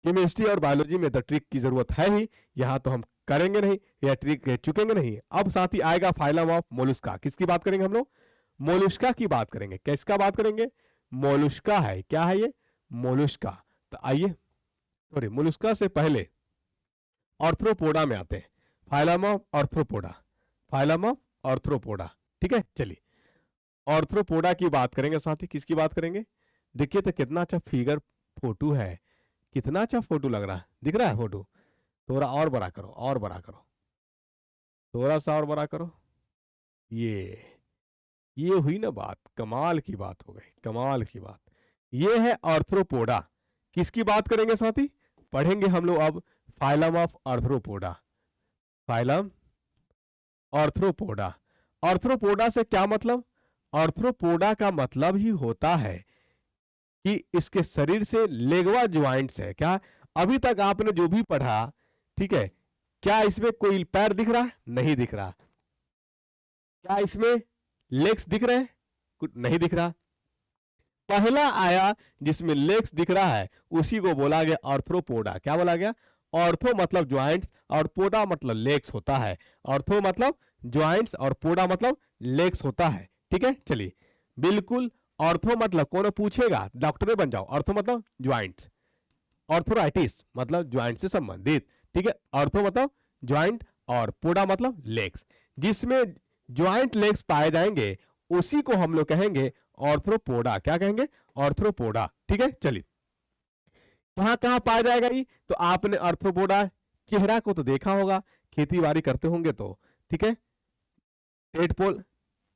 केमिस्ट्री और बायोलॉजी में तो ट्रिक की जरूरत है ही, यहाँ तो हम करेंगे नहीं या ट्रिक चुकेंगे नहीं। अब साथ ही आएगा फाइलम ऑफ मोलुस्का। किसकी बात करेंगे हम लोग? मोलुस्का की बात करेंगे। किसका बात करेंगे? मोलुस्का है। क्या है ये? मोलुस्का। तो आइए, सॉरी, मोलुस्का से पहले ऑर्थ्रोपोडा में आते हैं। Phylum of Arthropoda, phylum of Arthropoda. ठीक है, चलिए ऑर्थ्रोपोडा की बात करेंगे साथ ही। किसकी बात करेंगे? देखिए तो कितना अच्छा फिगर फोटो है, कितना अच्छा फोटो लग रहा है, दिख रहा है फोटो? थोड़ा और बड़ा करो, और बड़ा करो, थोड़ा सा और बड़ा करो। ये हुई ना बात, कमाल की बात हो गई, कमाल की बात। ये है ऑर्थ्रोपोडा। किसकी बात करेंगे साथी? पढ़ेंगे हम लोग अब phylum of Arthropoda, phylum Arthropoda. Arthropoda से क्या मतलब? ऑर्थ्रोपोडा का मतलब ही होता है कि इसके शरीर से लेगवा ज्वाइंट्स है। क्या अभी तक आपने जो भी पढ़ा, ठीक है, क्या इसमें कोई पैर दिख रहा है? नहीं दिख रहा। क्या इसमें लेग्स दिख रहे हैं? कुछ नहीं दिख रहा। पहला आया जिसमें लेग्स दिख रहा है उसी को बोला गया ऑर्थ्रोपोडा। क्या बोला गया? ऑर्थो मतलब ज्वाइंट्स और पोडा मतलब लेग्स होता है। ऑर्थो मतलब ज्वाइंट्स और पोडा मतलब लेग्स होता है। ठीक है, चलिए बिल्कुल। ऑर्थो मतलब कौन पूछेगा, डॉक्टर बन जाओ। ऑर्थो मतलब ज्वाइंट्स, ऑर्थोराइटिस मतलब ज्वाइंट से संबंधित। ठीक है, ऑर्थो मतलब ज्वाइंट और पोडा मतलब लेग्स। जिसमें ज्वाइंट लेग्स पाए जाएंगे उसी को हम लोग कहेंगे ऑर्थ्रोपोडा। क्या कहेंगे? ऑर्थ्रोपोडा। ठीक है, चलिए कहां कहां पाया जाएगा ये? तो आपने ऑर्थ्रोपोडा चेहरा को तो देखा होगा, खेती बाड़ी करते होंगे तो। ठीक है, टेडपोल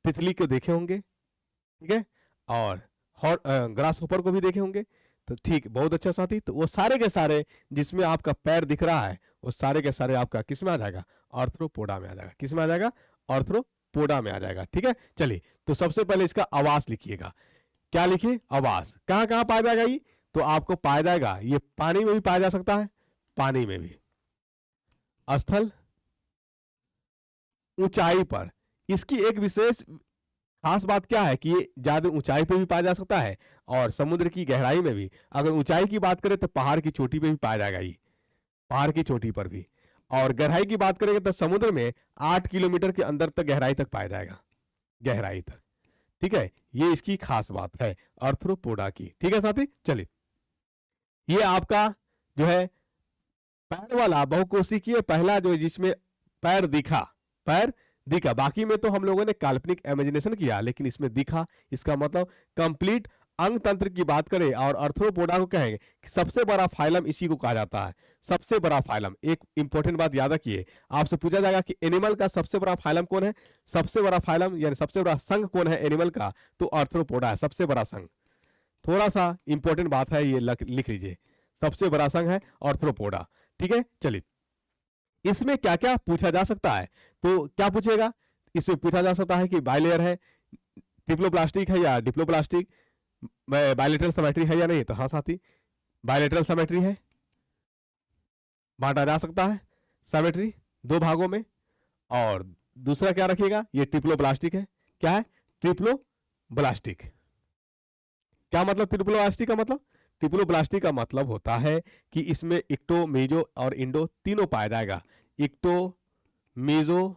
तितली को देखे होंगे, ठीक है, और ग्रास होपर को भी देखे होंगे। तो ठीक, बहुत अच्छा साथी। तो वो सारे के सारे जिसमें आपका पैर दिख रहा है वो सारे के सारे आपका किस में आ जाएगा? ऑर्थ्रोपोडा में आ जाएगा। किस में आ जाएगा? ऑर्थ्रोपोडा में आ जाएगा। ठीक है, चलिए तो सबसे पहले इसका आवास लिखिएगा। क्या लिखिए? आवास। कहां कहां पाया जाएगा ये? तो आपको पाया जाएगा, ये पानी में भी पाया जा सकता है, पानी में भी, स्थल, ऊंचाई पर। इसकी एक विशेष खास बात क्या है कि ये ज्यादा ऊंचाई पे भी पाया जा सकता है और समुद्र की गहराई में भी। अगर ऊंचाई की बात करें तो पहाड़ की चोटी पे भी पाया जाएगा ये, पहाड़ की चोटी पर भी। और गहराई की बात करेंगे तो समुद्र में 8 किलोमीटर के अंदर तक गहराई तक पाया जाएगा, गहराई तक। ठीक है, ये इसकी खास बात है ऑर्थ्रोपोडा की। ठीक है साथी, चलिए ये आपका जो है पैर वाला बहुकोशिकीय पहला जो जिसमें पैर दिखा, पैर दिखा। बाकी में तो हम लोगों ने काल्पनिक इमेजिनेशन किया, लेकिन इसमें दिखा, इसका मतलब कंप्लीट अंग तंत्र की बात करें और आर्थ्रोपोडा को कहेंगे कि सबसे बड़ा फाइलम इसी को कहा जाता है, सबसे बड़ा फाइलम। एक इंपॉर्टेंट बात याद रखिए, आपसे पूछा जाएगा कि एनिमल का सबसे बड़ा फाइलम कौन है? सबसे बड़ा फाइलम यानी सबसे बड़ा संघ कौन है एनिमल का? तो आर्थ्रोपोडा है सबसे बड़ा संघ। थोड़ा सा इंपॉर्टेंट बात है, ये लिख लीजिए, सबसे बड़ा संघ है आर्थ्रोपोडा। ठीक है, चलिए इसमें क्या क्या पूछा जा सकता है? तो क्या पूछेगा? इसमें पूछा जा सकता है कि बाइलेयर है, ट्रिप्लोप्लास्टिक है या डिप्लोप्लास्टिक, बायलेटरल सिमेट्री है या नहीं? तो हाँ साथी, बायलेटरल सिमेट्री है, बांटा जा सकता है सिमेट्री दो भागों में। और दूसरा क्या रखिएगा? ये ट्रिप्लोप्लास्टिक है। क्या है? ट्रिप्लोप्लास्टिक। क्या मतलब ट्रिप्लोप्लास्टिक का मतलब? ट्रिप्लोप्लास्टिक का मतलब होता है कि इसमें इक्टो, मेजो और इंडो तीनों पाया जाएगा। इक्टो, मेजो,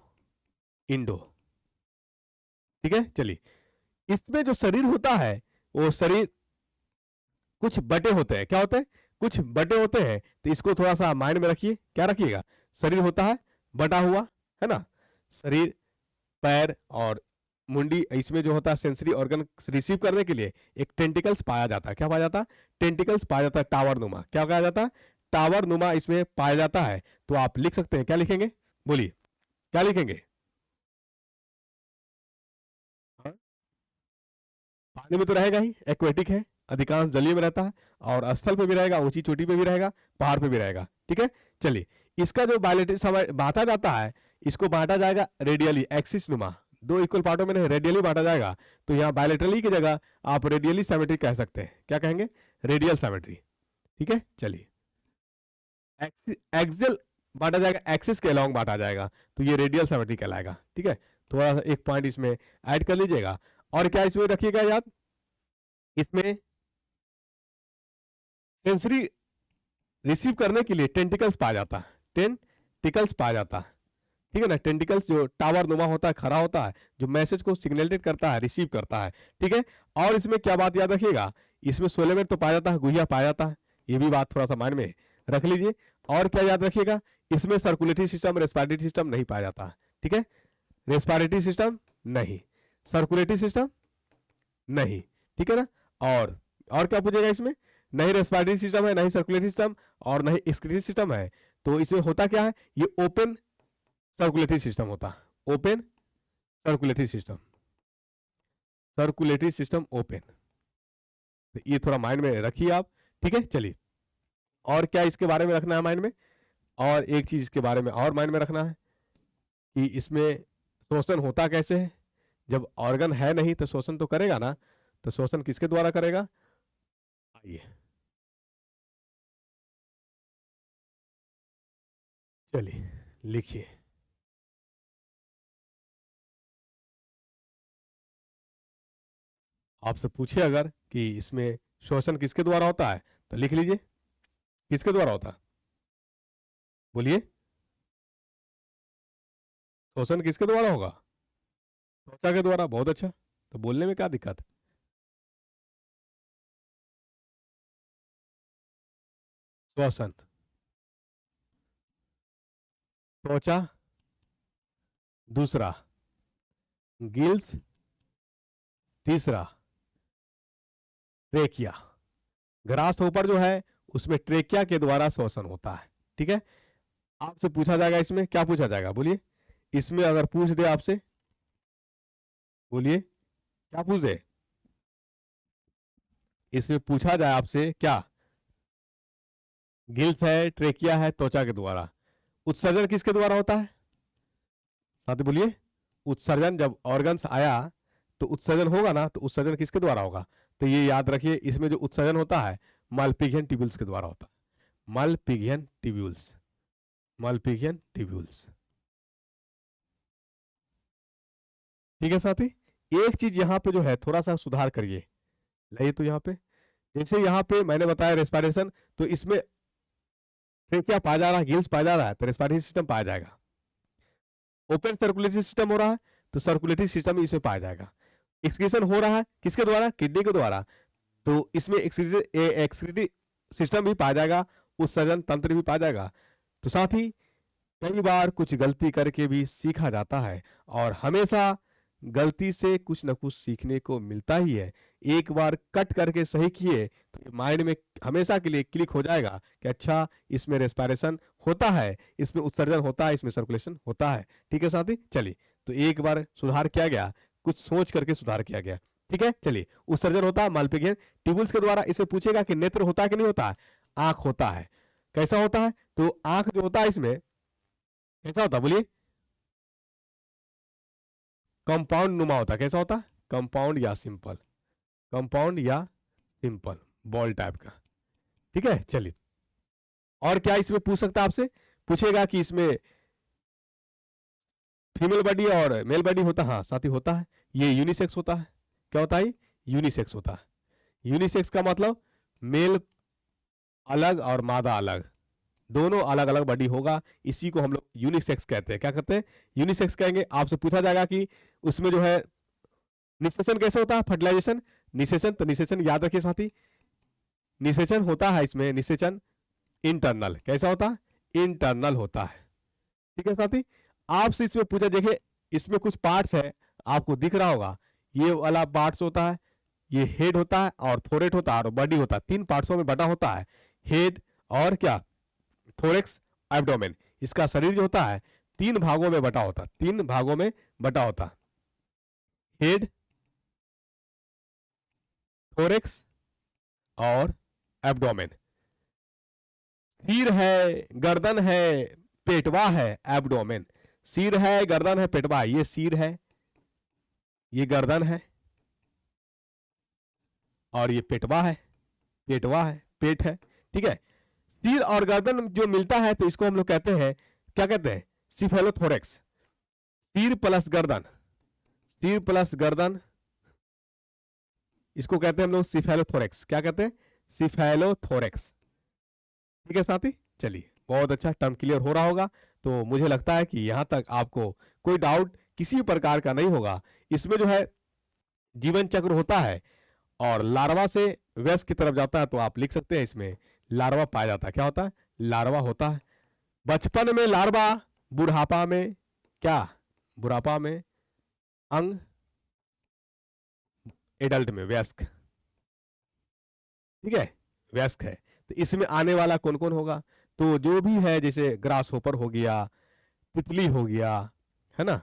इंडो। ठीक है, चलिए इसमें जो शरीर होता है वो शरीर कुछ बटे होते हैं। क्या होते हैं? कुछ बटे होते हैं। तो इसको थोड़ा सा माइंड में रखिए। क्या रखिएगा? शरीर होता है बटा हुआ, है ना? शरीर, पैर और मुंडी, इसमें जो होता है सेंसरी ऑर्गन रिसीव करने के लिए एक टेंटिकल्स पाया जाता है। क्या पाया जाता है? टेंटिकल्स पाया जाता है, टावर नुमा। क्या कहा जाता है? टावर नुमा इसमें पाया जाता है। तो आप लिख सकते हैं, क्या लिखेंगे? बोलिए, क्या लिखेंगे? हाँ? पानी में तो रहेगा ही, एक्वेटिक है, अधिकांश जलीय में रहता है और स्थल पे भी रहेगा, ऊंची चोटी पे भी रहेगा, पहाड़ पे भी रहेगा। ठीक है, चलिए इसका जो बायलेटरल बांटा जाता है, इसको बांटा जाएगा रेडियली, एक्सिस नुमा, दो इक्वल पार्टों में नहीं, रेडियली बांटा जाएगा। तो यहाँ बायलेटरली की जगह आप रेडियली सिमेट्री कह सकते हैं। क्या कहेंगे? Radial symmetry. ठीक है, चलिए एक्सियल बांटा जाएगा, एक्सिस के अलॉन्ग बांटा जाएगा, तो ये रेडियल सिमेट्री कहलाएगा। ठीक है, थोड़ा सा एक पॉइंट इसमें ऐड कर लीजिएगा। और क्या इसमें रखिएगा याद, इसमें सेंसरी रिसीव करने के लिए टेंटिकल्स पाया जाता है, टेंटिकल्स पाया जाता है, ठीक है ना। टेंटिकल्स जो टावर नुमा होता है, खड़ा होता है, जो मैसेज को सिग्नलेट करता है, रिसीव करता है, ठीक है। और इसमें क्या बात याद रखिएगा, इसमें सोलेमेट तो पाया जाता है, गुहिया पाया जाता है, ये भी बात थोड़ा सा माइंड में रख लीजिए। और क्या याद रखिएगा, इसमें सर्कुलेटरी सिस्टम, रेस्पिरेटरी सिस्टम नहीं पाया जाता है, ठीक है। रेस्पिरेटरी सिस्टम नहीं, सर्कुलेटरी सिस्टम नहीं, ठीक है ना। और क्या पूछेगा इसमें, नहीं रेस्पिरेटरी सिस्टम है, नहीं सर्कुलेटरी सिस्टम और नहीं एक्सक्रीटरी सिस्टम है, तो इसमें होता क्या है, ये ओपन सर्कुलेटरी सिस्टम होता है, open circulatory system, circulatory system open. तो ये थोड़ा माइंड में रखिए आप, ठीक है। चलिए, और क्या इसके बारे में रखना है माइंड में, और एक चीज इसके बारे में और माइंड में रखना है कि इसमें शोषण होता कैसे है। जब ऑर्गन है नहीं तो शोषण तो करेगा ना, तो शोषण किसके द्वारा करेगा, आइए चलिए लिखिए। आपसे पूछे अगर कि इसमें शोषण किसके द्वारा होता है, तो लिख लीजिए किसके द्वारा होता है, बोलिए शोषण किसके द्वारा होगा, त्वचा के द्वारा। बहुत अच्छा, तो बोलने में क्या दिक्कत है। श्वसन, त्वचा, दूसरा गिल्स, तीसरा ट्रेकिया। ग्रास ऊपर जो है उसमें ट्रेकिया के द्वारा श्वसन होता है, ठीक है। आपसे पूछा जाएगा, इसमें क्या पूछा जाएगा, बोलिए। इसमें अगर पूछ दे आपसे, बोलिए क्या पूछ दे, इसमें पूछा जाए आपसे क्या, गिल्स है, ट्रेकिया है, त्वचा के द्वारा। उत्सर्जन किसके द्वारा होता है, साथ बोलिए। उत्सर्जन जब ऑर्गन्स आया तो उत्सर्जन होगा ना, तो उत्सर्जन किसके द्वारा होगा, तो ये याद रखिए, इसमें जो उत्सर्जन होता है मालपिघियन ट्यूब्यूल्स के द्वारा होता है, मालपिघियन ट्यूब्यूल्स, मालपिघियन ट्यूब्यूल्स, ठीक है साथी। एक चीज यहाँ पे जो है थोड़ा सा सुधार करिए, लाइए तो यहाँ पे, जैसे यहाँ पे मैंने बताया रेस्पिरेशन, तो इसमें ट्रेकिया पाया जा रहा है, गिल्स पाया जा रहा है, तो रेस्पिरेटरी सिस्टम पाया जाएगा। ओपन सर्कुलेटरी सिस्टम हो रहा है तो सर्कुलेटरी सिस्टम इसमें पाया जाएगा। एक्सक्रीशन हो रहा है किसके द्वारा, किडनी के द्वारा, तो इसमें एक्सक्रीटरी सिस्टम भी पाया जाएगा, उत्सर्जन तंत्र भी पाया जाएगा। तो साथ ही कई बार कुछ गलती करके भी सीखा जाता है, और हमेशा गलती से कुछ न कुछ सीखने को मिलता ही है। एक बार कट करके सही किए तो माइंड में हमेशा के लिए क्लिक हो जाएगा कि अच्छा इसमें रेस्पिरेशन होता है, इसमें उत्सर्जन होता है, इसमें सर्कुलेशन होता है, ठीक है साथी। चलिए, तो एक बार सुधार किया गया, कुछ सोच करके सुधार किया गया, ठीक है। चलिए, उत्सर्जन होता है मालपिघियन ट्यूब्यूल्स के द्वारा। इसे पूछेगा कि नेत्र होता है कि नहीं होता है, आंख होता है। कैसा होता है, तो आंख जो होता है इसमें कैसा होता है, बोलिए। कंपाउंड नुमा होता है, कैसा होता है, कंपाउंड या सिंपल, कंपाउंड या सिंपल बॉल टाइप का, ठीक है। चलिए, और क्या इसमें पूछ सकता है आपसे, पूछेगा कि इसमें फीमेल बॉडी और मेल बॉडी होता है, हाँ साथी होता है। ये यूनिसेक्स होता है, क्या होता है, यूनिसेक्स होता है। यूनिसेक्स का मतलब मेल अलग और मादा अलग, दोनों अलग अलग बॉडी होगा, इसी को हम लोग यूनिसेक्स कहते हैं। क्या कहते हैं, यूनिसेक्स कहेंगे। आपसे पूछा जाएगा कि उसमें जो है निषेचन कैसे होता है, फर्टिलाइजेशन, निषेचन, तो निषेचन याद रखिए साथी, निषेचन होता है इसमें, निषेचन इंटरनल, कैसा होता है, इंटरनल होता है, ठीक है साथी। आपसे इसमें पूछा, देखिए इसमें कुछ पार्ट्स है, आपको दिख रहा होगा, ये वाला पार्ट्स होता है, ये हेड होता है और थोरेट होता है और बॉडी होता है, तीन पार्ट्सों में बटा होता है, हेड और क्या, थोरेक्स, एब्डोमेन। इसका शरीर जो होता है तीन भागों में बटा होता है, तीन भागों में बटा होता है, हेड, थोरेक्स और एब्डोमेन। सिर है, गर्दन है, पेटवा है, एब्डोमेन। सिर है, गर्दन है, पेटवा, ये सिर है, ये गर्दन है और ये पेटवा है, पेटवा है, पेट है, ठीक है। सिर और गर्दन जो मिलता है तो इसको हम लोग कहते हैं, क्या कहते हैं, सिफेलोथोरेक्स। सिर प्लस गर्दन, सिर प्लस गर्दन, इसको कहते हैं हम लोग सिफेलोथोरेक्स। क्या कहते हैं, सिफेलोथोरेक्स, ठीक है साथी। चलिए, बहुत अच्छा, टर्म क्लियर हो रहा होगा। तो मुझे लगता है कि यहाँ तक आपको कोई डाउट किसी भी प्रकार का नहीं होगा। इसमें जो है जीवन चक्र होता है और लार्वा से वयस्क की तरफ जाता है, तो आप लिख सकते हैं इसमें लार्वा पाया जाता है। क्या होता है? लार्वा होता है। बचपन में लार्वा, बुढ़ापा में क्या? बुढ़ापा में अंग, एडल्ट में वयस्क। ठीक है, वयस्क है। तो इसमें आने वाला कौन कौन होगा? तो जो भी है, जैसे ग्रास होपर हो गया, तितली हो गया, है ना,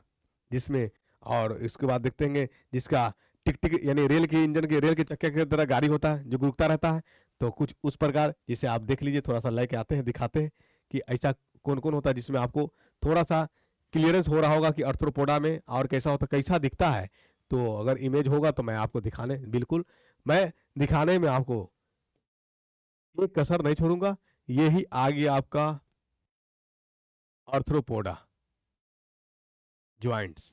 जिसमें, और इसके बाद देखते हैं जिसका टिक टिक यानी रेल के इंजन के, रेल के चक्के की तरह गाड़ी होता है जो घूमता रहता है, तो कुछ उस प्रकार, जिसे आप देख लीजिए, थोड़ा सा लेके आते हैं, दिखाते हैं कि ऐसा कौन कौन होता है, जिसमें आपको थोड़ा सा क्लियरेंस हो रहा होगा कि अर्थ्रोपोडा में और कैसा होता, कैसा दिखता है। तो अगर इमेज होगा तो मैं आपको दिखाने, बिल्कुल मैं दिखाने में आपको एक कसर नहीं छोड़ूंगा। यही आ गया आपका अर्थ्रोपोडा ज्वाइंट्स।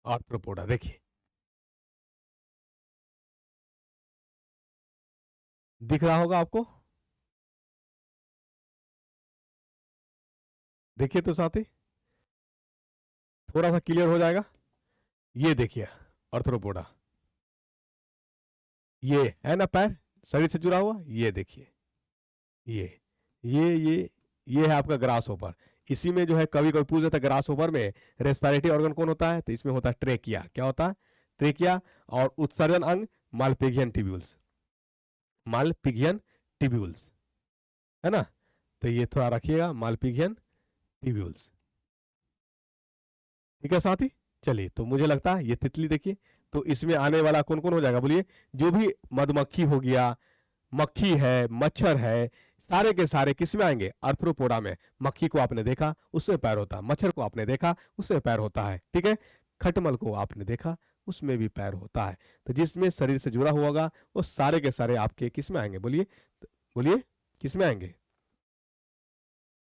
आर्थ्रोपोडा देखिए, दिख रहा होगा आपको, देखिए तो साथी, थोड़ा सा क्लियर हो जाएगा। ये देखिए अर्थ्रोपोडा, ये है ना पैर शरीर से जुड़ा हुआ, ये देखिए, ये ये ये ये है आपका ग्रास ओपर। इसी में जो है कभी कभी पूछ देता है ग्रास ओवर में रेस्पिरेटरी ऑर्गन कौन होता है, तो इसमें होता है ट्रेकिया। क्या होता है? ट्रेकिया। और उत्सर्जन अंग मालपिघियन ट्यूब्यूल्स, मालपिघियन ट्यूब्यूल्स, है ना। तो ये थोड़ा रखिएगा, मालपिघियन ट्यूब्यूल्स। ठीक है साथी, चलिए, तो मुझे लगता है ये तितली देखिए, तो इसमें आने वाला कौन कौन हो जाएगा बोलिए? जो भी मधुमक्खी हो गया, मक्खी है, मच्छर है, सारे के सारे किस में आएंगे? अर्थ्रोपोडा में। मक्खी को आपने देखा, उसमें पैर होता है। मच्छर को आपने देखा, उसमें पैर होता है। ठीक है, खटमल को आपने देखा, उसमें भी पैर होता है। तो जिसमें शरीर से जुड़ा हुआ होगा वो सारे के सारे आपके किस में आएंगे बोलिए? बोलिए, किस में आएंगे?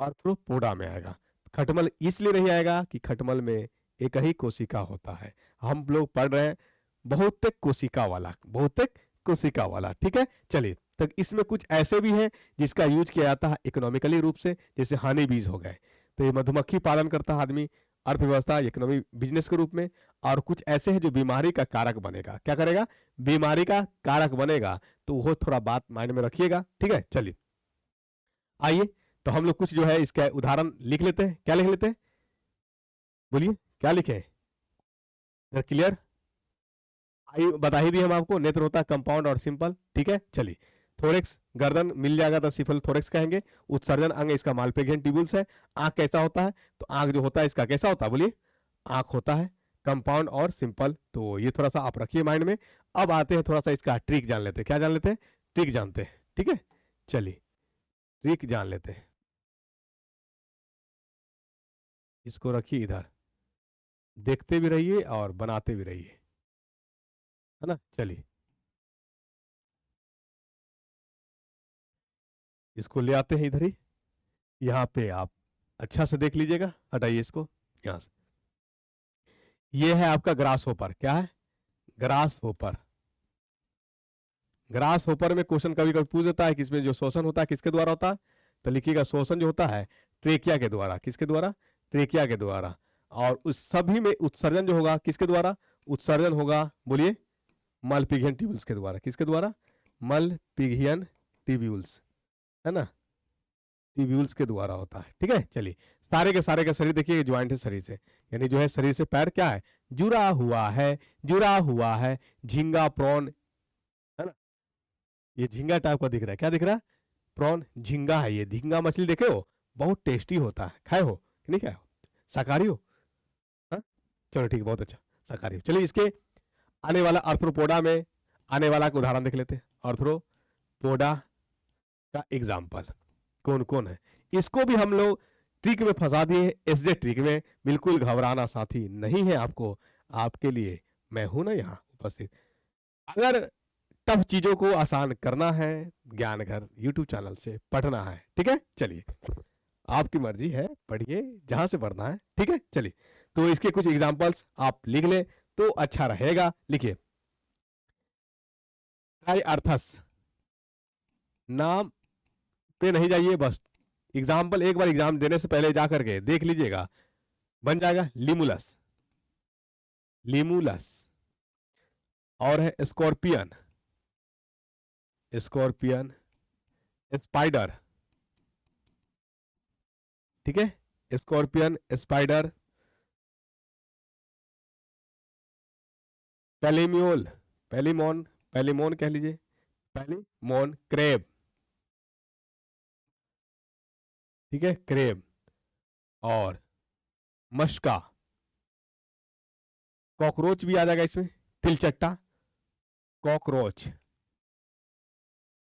आर्थ्रोपोडा में आएगा। खटमल इसलिए नहीं आएगा कि खटमल में एक ही कोशिका होता है। हम लोग पढ़ रहे हैं बहुतेक कोशिका वाला, बहुतेक कोशिका वाला। ठीक है, चलिए, तो इसमें कुछ ऐसे भी हैं जिसका यूज किया जाता है इकोनॉमिकली रूप से, जैसे हनी बीज हो गए, तो ये मधुमक्खी पालन करता है आदमी, अर्थव्यवस्था इकोनॉमी बिजनेस के रूप में। और कुछ ऐसे हैं जो बीमारी का कारक बनेगा। क्या करेगा? बीमारी का कारक बनेगा। तो वो थोड़ा बात माइंड में रखिएगा। ठीक है, चलिए आइए, तो हम लोग कुछ जो है इसका उदाहरण लिख लेते हैं। क्या लिख लेते हैं बोलिए? क्या लिखे? क्लियर? आई बता ही दी हम आपको, नेत्र होता है कंपाउंड और सिंपल। ठीक है, चलिए, थोरेक्स गर्दन मिल जाएगा तो सिफल थोरेक्स कहेंगे। उत्सर्जन अंग इसका मालपिघियन ट्यूब्यूल्स है। आंख कैसा होता है? तो आंख जो होता है इसका कैसा होता है बोलिए? आंख होता है कंपाउंड और सिंपल। तो ये थोड़ा सा आप रखिए माइंड में। अब आते हैं थोड़ा सा इसका ट्रिक जान लेते हैं। क्या जान लेते हैं? ट्रिक जानते हैं। ठीक है, चलिए ट्रिक जान लेते हैं। इसको रखिए इधर, देखते भी रहिए और बनाते भी रहिए, है ना। चलिए इसको ले आते हैं इधर ही, यहाँ पे आप अच्छा से देख लीजिएगा। हटाइए इसको यहाँ से। ये है आपका ग्रास होपर। क्या है? Grass hopper. ग्रास होपर में क्वेश्चन कभी कभी पूछ देता है कि इसमें जो शोषण होता है किसके द्वारा होता है, तो लिखिएगा शोषण जो होता है ट्रेकिया के द्वारा। किसके द्वारा? ट्रेकिया के द्वारा। और उस सभी में उत्सर्जन जो होगा किसके द्वारा? उत्सर्जन होगा बोलिए? मलपिघियन ट्यूब्यूल्स के द्वारा। किसके द्वारा? मलपिघियन ट्यूब्यूल्स, है ना, ट्यूब्यूल्स के द्वारा होता है। ठीक है, चलिए, सारे के सारे का शरीर देखिए ज्वाइंट है शरीर से, यानी जो है शरीर से पैर क्या है? जुड़ा हुआ है, जुड़ा हुआ है। झींगा, प्रॉन, है ना, ये झींगा टाइप का दिख रहा है। क्या दिख रहा है? प्रॉन, झींगा है ये। झींगा मछली देखे हो? बहुत टेस्टी होता है। खाए हो कि नहीं खाए हो? शाकाहारी हो? हाँ, चलो ठीक है, बहुत अच्छा, शाकाहारी हो। चलिए, इसके आने वाला अर्थ्रोपोडा में आने वाला का उदाहरण देख लेते हैं। अर्थ्रोपोडा का एग्जाम्पल कौन कौन है? इसको भी हम लोग ट्रिक में फंसा दिए, एसजे ट्रिक में। बिल्कुल घबराना साथी नहीं है आपको, आपके लिए मैं हूं ना यहाँ उपस्थित। अगर टफ चीजों को आसान करना है, ज्ञान घर यूट्यूब चैनल से पढ़ना है। ठीक है, चलिए, आपकी मर्जी है, पढ़िए जहां से पढ़ना है। ठीक है, चलिए, तो इसके कुछ एग्जांपल्स आप लिख लें तो अच्छा रहेगा। लिखिए, ट्राइअर्थस, नाम पे नहीं जाइए, बस एग्जाम्पल एक बार एग्जाम देने से पहले जा करके देख लीजिएगा, बन जाएगा लिमुलस, लिमुलस। और है स्कॉर्पियन, स्कॉर्पियन, स्पाइडर, ठीक है, स्कॉर्पियन, स्पाइडर, पेलिम्योल, पेलिमोन, पेलिमोन कह लीजिए, पेलिमोन, क्रेब, ठीक है, क्रेब। और मशका, कॉकरोच भी आ जाएगा इसमें, तिलचट्टा, कॉकरोच।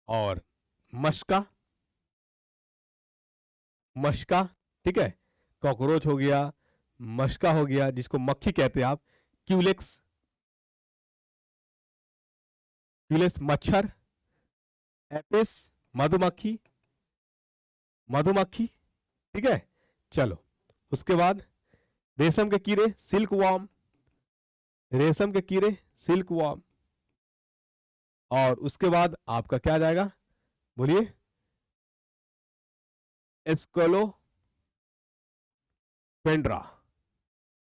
और मशका, मशका, ठीक है, कॉकरोच हो गया, मशका हो गया, जिसको मक्खी कहते हैं आप, क्यूलेक्स, क्यूलेक्स मच्छर, एपिस मधुमक्खी, मधुमक्खी, ठीक है। चलो उसके बाद रेशम के कीड़े, सिल्क वॉर्म, रेशम के कीड़े, सिल्क वॉर्म। और उसके बाद आपका क्या आ जाएगा, बोलिए, स्कोलोपेंड्रा,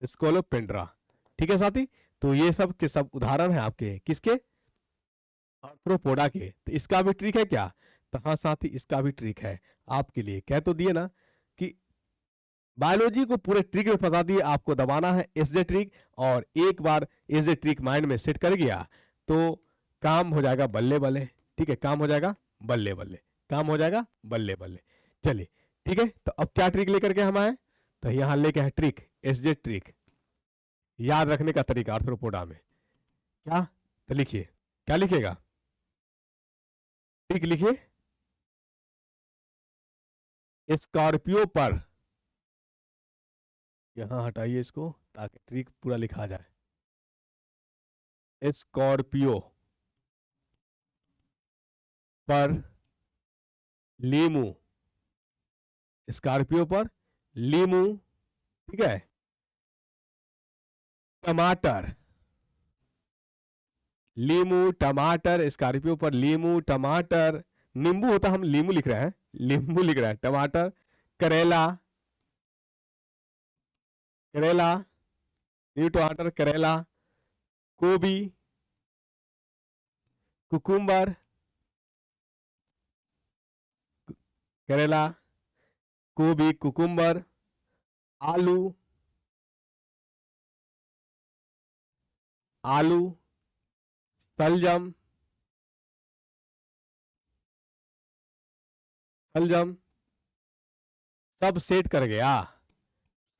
स्कोलोपेंड्रा, ठीक है साथी। तो ये सब के सब उदाहरण है आपके किसके, आर्थ्रोपोडा के। तो इसका भी ट्रिक है क्या, तो हाँ साथी, इसका भी ट्रिक है आपके लिए, कह तो दिए ना कि बायोलॉजी को पूरे ट्रिक में फंसा दिए, आपको दबाना है एसजे ट्रिक, और एक बार एसजे ट्रिक माइंड में सेट कर गया तो काम हो जाएगा बल्ले बल्ले, ठीक है, काम हो जाएगा बल्ले बल्ले, काम हो जाएगा बल्ले बल्ले। चलिए ठीक है, तो अब क्या ट्रिक लेकर के हम आए, तो यहां लेके है ट्रिक, एसजे ट्रिक, याद रखने का तरीका आर्थ्रोपोडा में क्या, तो लिखिए, क्या लिखिएगा, ट्रिक लिखिए, स्कॉर्पियो पर, यहां हटाइए इसको ताकि ट्रिक पूरा लिखा जाए, स्कॉर्पियो पर लीमू, स्कॉर्पियो पर लीमू, ठीक है, टमाटर, लीमू टमाटर, स्कॉर्पियो पर लीमू टमाटर, नींबू होता, हम लीमू लिख रहे हैं, लींबू लिख रहे हैं, टमाटर, करेला, करेला, न्यू टमाटर, करेला, गोभी, कुकुम्बर, करेला, गोभी, कुकुम्बर, आलू, आलू, शलजम, शलजम, सब सेट कर गया,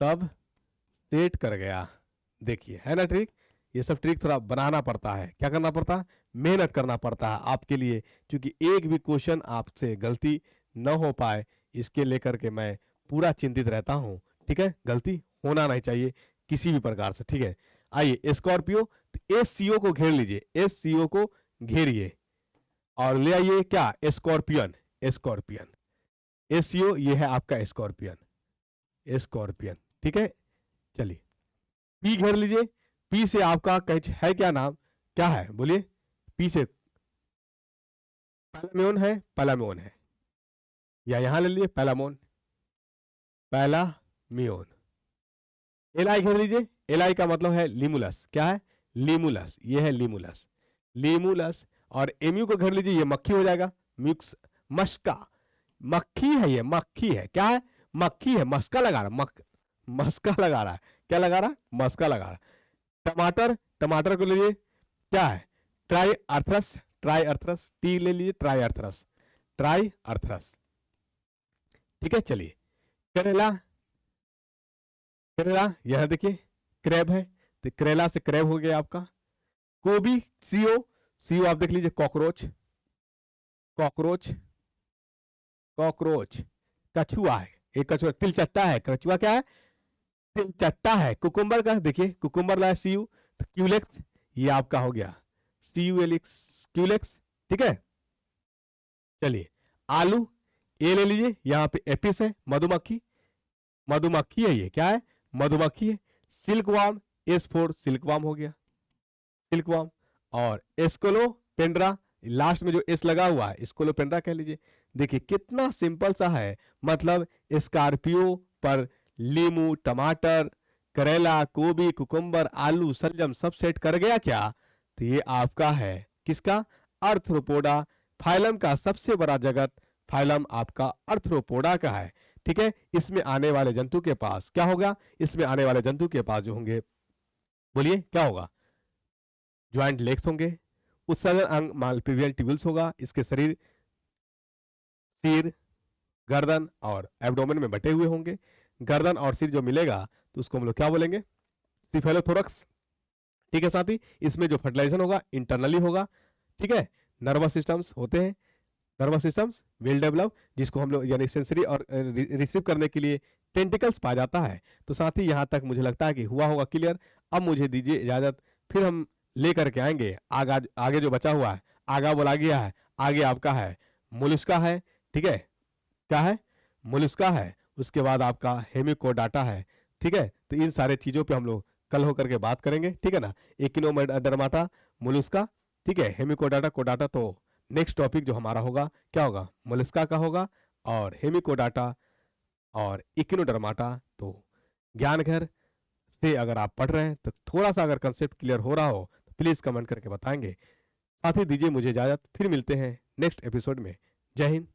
सब सेट कर गया। देखिए है ना ट्रिक, ये सब ट्रिक थोड़ा बनाना पड़ता है, क्या करना पड़ता है, मेहनत करना पड़ता है आपके लिए, क्योंकि एक भी क्वेश्चन आपसे गलती न हो पाए इसके लेकर के मैं पूरा चिंतित रहता हूं, ठीक है, गलती होना नहीं चाहिए किसी भी प्रकार से, ठीक है। आइए स्कॉर्पियो, एस सीओ को घेर लीजिए, एस सीओ को घेरिए और ले आइए क्या, स्कॉर्पियन, स्कॉर्पियन, एस सीओ ये है आपका स्कॉर्पियन, स्कॉर्पियन, ठीक है। चलिए पी घेर लीजिए, पी से आपका है क्या नाम, क्या है बोलिए, पी से पैलामोन है, पैलामोन है, या यहां ले लीजिए पैलामोन, पैलामियोन। एलाई घेर लीजिए, एलाई का मतलब है लिमुलस, क्या है, लिमुलस, ये है लिमुलस, लिमुलस। और एमयू को घेर लीजिए, ये मक्खी हो जाएगा, मिक्स, मस्का, मक्खी है, ये मक्खी है, क्या है, मक्खी है, मस्का लगा रहा, मस्का लगा रहा है, क्या लगा रहा, मस्का लगा रहा। टमाटर, टमाटर को लीजिए, क्या है, ट्राई अर्थरस, ट्राई अर्थरस, टी ले लीजिए, ट्राई अर्थरस, ट्राई अर्थरस, ठीक है। चलिए करेला, करेला यह देखिए क्रैब है, तो करेला से क्रैब हो गया आपका। गोभी, सीओ, सीओ आप देख लीजिए, कॉकरोच, कॉकरोच, कॉकरोच, कछुआ है, एक कछुआ, तिलचट्टा है, कछुआ क्या है, तिलचट्टा है। कुकुम्बर का देखिए, कुकुम्बर लाया सीयू, तो क्यूलेक्स ये आपका हो गया, सीयू एलिक्स, क्यूलेक्स, ठीक है। चलिए आलू, ए ले लीजिए, यहां पे एपिस है, मधुमक्खी, मधुमक्खी है, ये क्या है, मधुमक्खी है। सिल्कवार्म, एस फोर सिल्कवार्म हो गया, सिल्कवार्म। और एस्कोलोपेंड्रा, लास्ट में जो एस लगा हुआ है इसको लोपेंड्रा कह लीजिए। देखिए कितना सिंपल सा है, मतलब स्कॉर्पियो पर लीमू, टमाटर, करेला, गोभी, कुकुम्बर, आलू, सलजम सब सेट कर गया क्या? तो ये आपका है किसका? आर्थ्रोपोडा। फाइलम का सबसे बड़ा जगत फाइलम आपका आर्थ्रोपोडा का है। ठीक है, इसमें आने वाले जंतु के पास क्या होगा? इसमें आने वाले जंतु के पास जो होंगे, बोलिए क्या होगा? ज्वाइंट लेग्स होंगे, उत्सर्जन अंग मालपिवियल ट्यूबल्स होगा, इसके शरीर सिर, गर्दन और एब्डोमेन में बटे हुए होंगे। गर्दन और सिर जो मिलेगा तो उसको हम लोग क्या बोलेंगे? सिफेलोथोरक्स। ठीक है साथी, इसमें जो फर्टिलाइजेशन होगा इंटरनली होगा। ठीक है, नर्वस सिस्टम्स होते हैं, नर्वस सिस्टम्स वेल डेवलप, जिसको हम लोग यानी सेंसरी और रिसीव करने के लिए टेंटिकल्स पाया जाता है। तो साथी यहाँ तक मुझे लगता है कि हुआ होगा क्लियर। अब मुझे दीजिए इजाजत, फिर हम लेकर के आएंगे आगे जो बचा हुआ है। आगा बोला गया है, आगे आपका है मोलस्का है। ठीक है, क्या है? मोलस्का है। उसके बाद आपका हेमिकोडाटा है। ठीक है, तो इन सारे चीजों पे हम लोग कल होकर के बात करेंगे। ठीक है ना, एकिनोडर्माटा, मोलस्का, ठीक है, हेमिकोडाटा, कोडाटा। तो नेक्स्ट टॉपिक जो हमारा होगा क्या होगा? मोलस्का का होगा और हेमिकोडाटा और इकिनोडर्माटा। तो ज्ञान घर से अगर आप पढ़ रहे हैं तो थोड़ा सा अगर कंसेप्ट क्लियर हो रहा हो तो प्लीज कमेंट करके बताएंगे। साथ ही दीजिए मुझे इजाजत, फिर मिलते हैं नेक्स्ट एपिसोड में। जय हिंद,